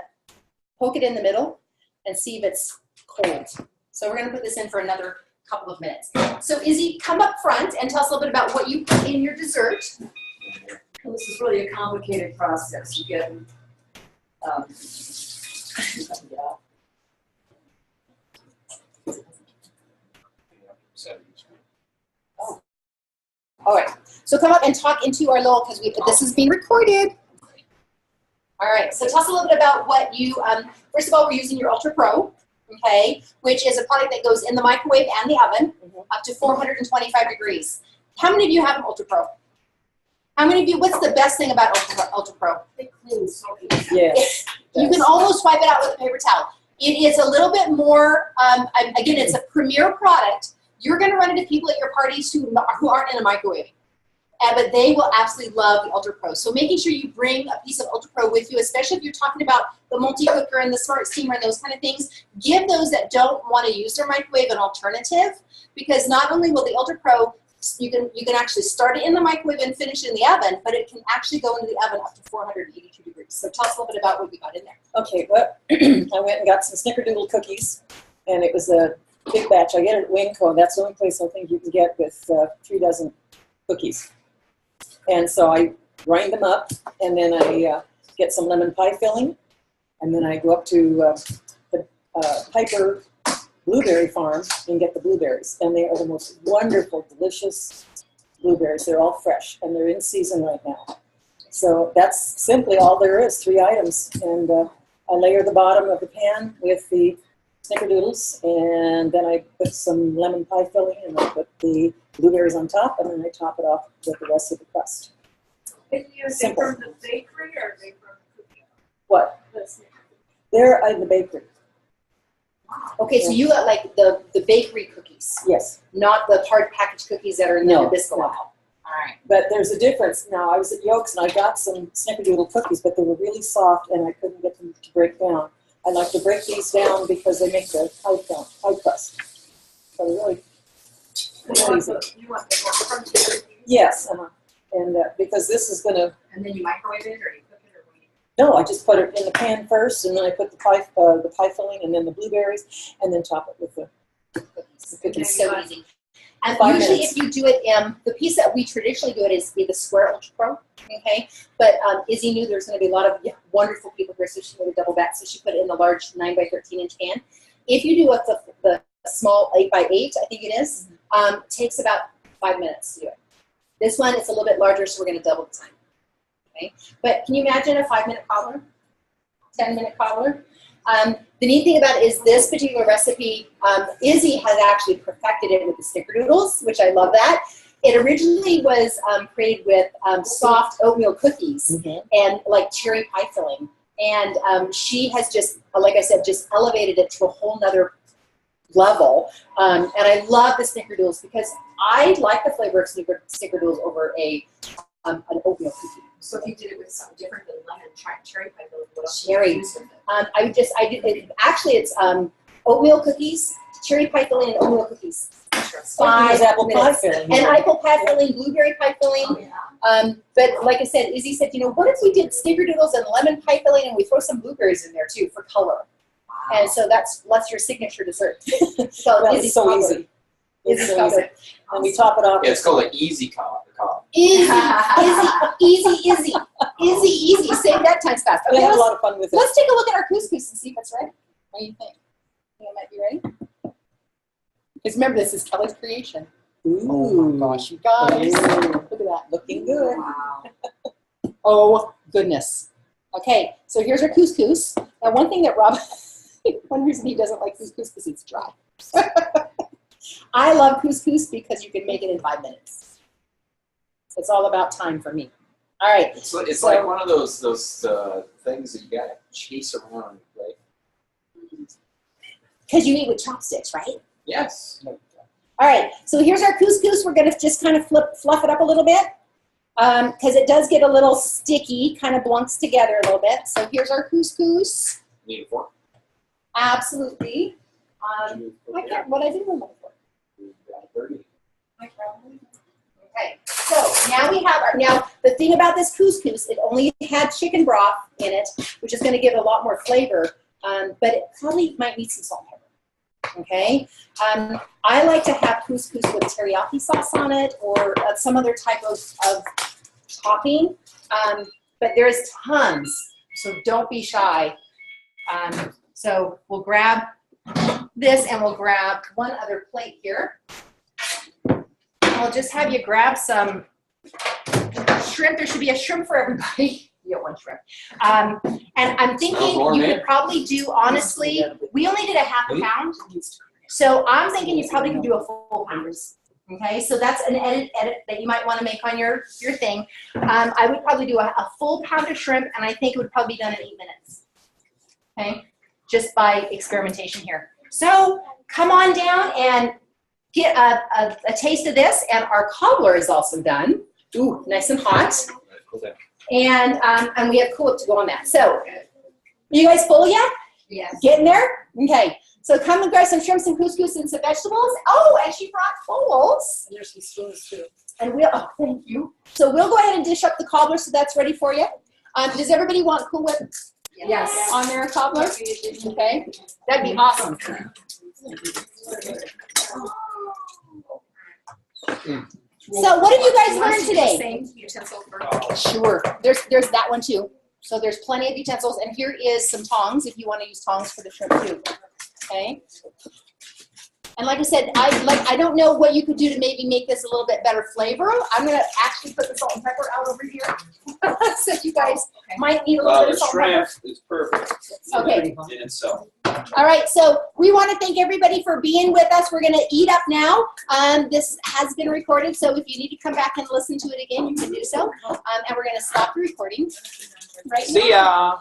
poke it in the middle and see if it's cold. So we're going to put this in for another couple of minutes. So Izzy, come up front and tell us a little bit about what you put in your dessert. Well, this is really a complicated process. You get All right. So come up and talk into our little, because this is being recorded. All right. So tell us a little bit about what you, first of all, we're using your Ultra Pro, okay, which is a product that goes in the microwave and the oven up to 425 degrees. How many of you have an Ultra Pro? How many of you, what's the best thing about Ultra Pro? It cleans so easy. Yes. You can almost wipe it out with a paper towel. It is a little bit more, again, it's a premier product. You're going to run into people at your parties who aren't in a microwave, but they will absolutely love the Ultra Pro. So making sure you bring a piece of Ultra Pro with you, especially if you're talking about the multi-cooker and the Smart Steamer and those kind of things, give those that don't want to use their microwave an alternative, because not only will the Ultra Pro, you can actually start it in the microwave and finish it in the oven, but it can actually go into the oven up to 482 degrees. So tell us a little bit about what we got in there. Okay, well, I went and got some snickerdoodle cookies, and it was a big batch. I get it at Winco. That's the only place I think you can get with 3 dozen cookies. And so I grind them up, and then I get some lemon pie filling, and then I go up to the Piper Blueberry Farm and get the blueberries. And they are the most wonderful, delicious blueberries. They're all fresh, and they're in season right now. So that's simply all there is, 3 items. And I layer the bottom of the pan with the snickerdoodles, and then I put some lemon pie filling, and I put the blueberries on top, and then I top it off with the rest of the crust. Are they Simple. from the bakery or are they from the cookie? What? They're in the bakery. Okay, so you got like the bakery cookies, Yes. not the hard packaged cookies that are in the Nabisco no. aisle. All right. But there's a difference. Now, I was at Yolks, and I got some snickerdoodle cookies, but they were really soft, and I couldn't get them to break down. I like to break these down because they make the pie crust. So they're really easy. You want the more crunchy? Yes, and because this is going to, and then you microwave it or you cook it or what do you no, I just put it in the pan first, and then I put the pie filling, and then the blueberries, and then top it with the cookies. It's so easy. And 5 usually minutes. if you do it, the piece that we traditionally do it is the Square Ultra Pro, okay? But Izzy knew there's gonna be a lot of wonderful people here, so she made a double back, so she put it in the large 9x13" pan. If you do the small 8x8, I think it is, takes about 5 minutes to do it. This one, it's a little bit larger, so we're gonna double the time, okay? But can you imagine a 5-minute cobbler? 10-minute cobbler? The neat thing about it is this particular recipe, Izzy has actually perfected it with the snickerdoodles, which I love that. It originally was created with soft oatmeal cookies and like cherry pie filling. And she has just, like I said, just elevated it to a whole nother level. And I love the snickerdoodles because I like the flavor of snickerdoodles over an oatmeal cookie. So if you did it with something different than lemon, try cherry pie filling, what else Cherry. would you use with it? Actually it's oatmeal cookies, cherry pie filling, and oatmeal cookies. Or use apple pie minutes. filling. And apple pie filling, blueberry pie filling. Oh, yeah. But like I said, Izzy said, what if we did snickerdoodles and lemon pie filling and we throw some blueberries in there too for color? And so that's your signature dessert. So Well, Izzy's it's so cobbler. easy. It's Izzy's so cobbler. easy. And we top it off. Yeah, it's called an easy cob. Easy. Save that times fast. We Okay, have a lot of fun with it. let's take a look at our couscous and see if it's ready. What do you think? Think it might be ready? Because remember, this is Kelly's creation. Oh my gosh, you guys. Look at that. Looking good. Wow. Oh, goodness. Okay, so here's our couscous. Now, one thing that Rob, one reason he doesn't like couscous is it's dry. I love couscous because you can make it in 5 minutes. It's all about time for me. All right. It's So- like one of those things that you gotta chase around, right? Because you eat with chopsticks, right? Yes. All right, so here's our couscous. We're gonna just kind of fluff it up a little bit because it does get a little sticky, kind of blunks together a little bit. So here's our couscous. Need a fork? Absolutely. I can't, what I did with my fork. Okay, so now we have now the thing about this couscous, it only had chicken broth in it, which is gonna give it a lot more flavor, but it probably might need some salt and pepper. Okay, I like to have couscous with teriyaki sauce on it or some other type of topping, but there's tons, so don't be shy. So we'll grab this and we'll grab one other plate here. I'll just have you grab some shrimp. There should be a shrimp for everybody. You get one shrimp. And I'm thinking you could probably do, honestly, we only did a half a pound. So I'm thinking you probably could do a full pound. Okay, so that's an edit that you might want to make on your thing. I would probably do a full pound of shrimp, and I think it would probably be done in 8 minutes. Okay, just by experimentation here. So come on down and get a taste of this, and our cobbler is also done. Ooh, nice and hot. And we have Cool Whip to go on that. So, are you guys full yet? Yes. Getting there? Okay. So come and grab some shrimps and couscous and some vegetables. Oh, and she brought bowls. And there's some spoons too. And oh, thank you. So we'll go ahead and dish up the cobbler so that's ready for you. Does everybody want Cool Whip? Yes. On their cobbler? Okay. That'd be awesome. So what have you guys learned today? Same utensil for Sure. There's that one too. So there's plenty of utensils, and here is some tongs if you want to use tongs for the shrimp too. Okay. And like I said, I don't know what you could do to maybe make this a little bit better flavor. I'm gonna actually put the salt and pepper out over here, so you guys might need a little bit The of salt and pepper. shrimp is perfect Okay. in itself. All right, so we want to thank everybody for being with us. We're going to eat up now. This has been recorded, so if you need to come back and listen to it again, you can do so. And we're going to stop the recording right now. See ya.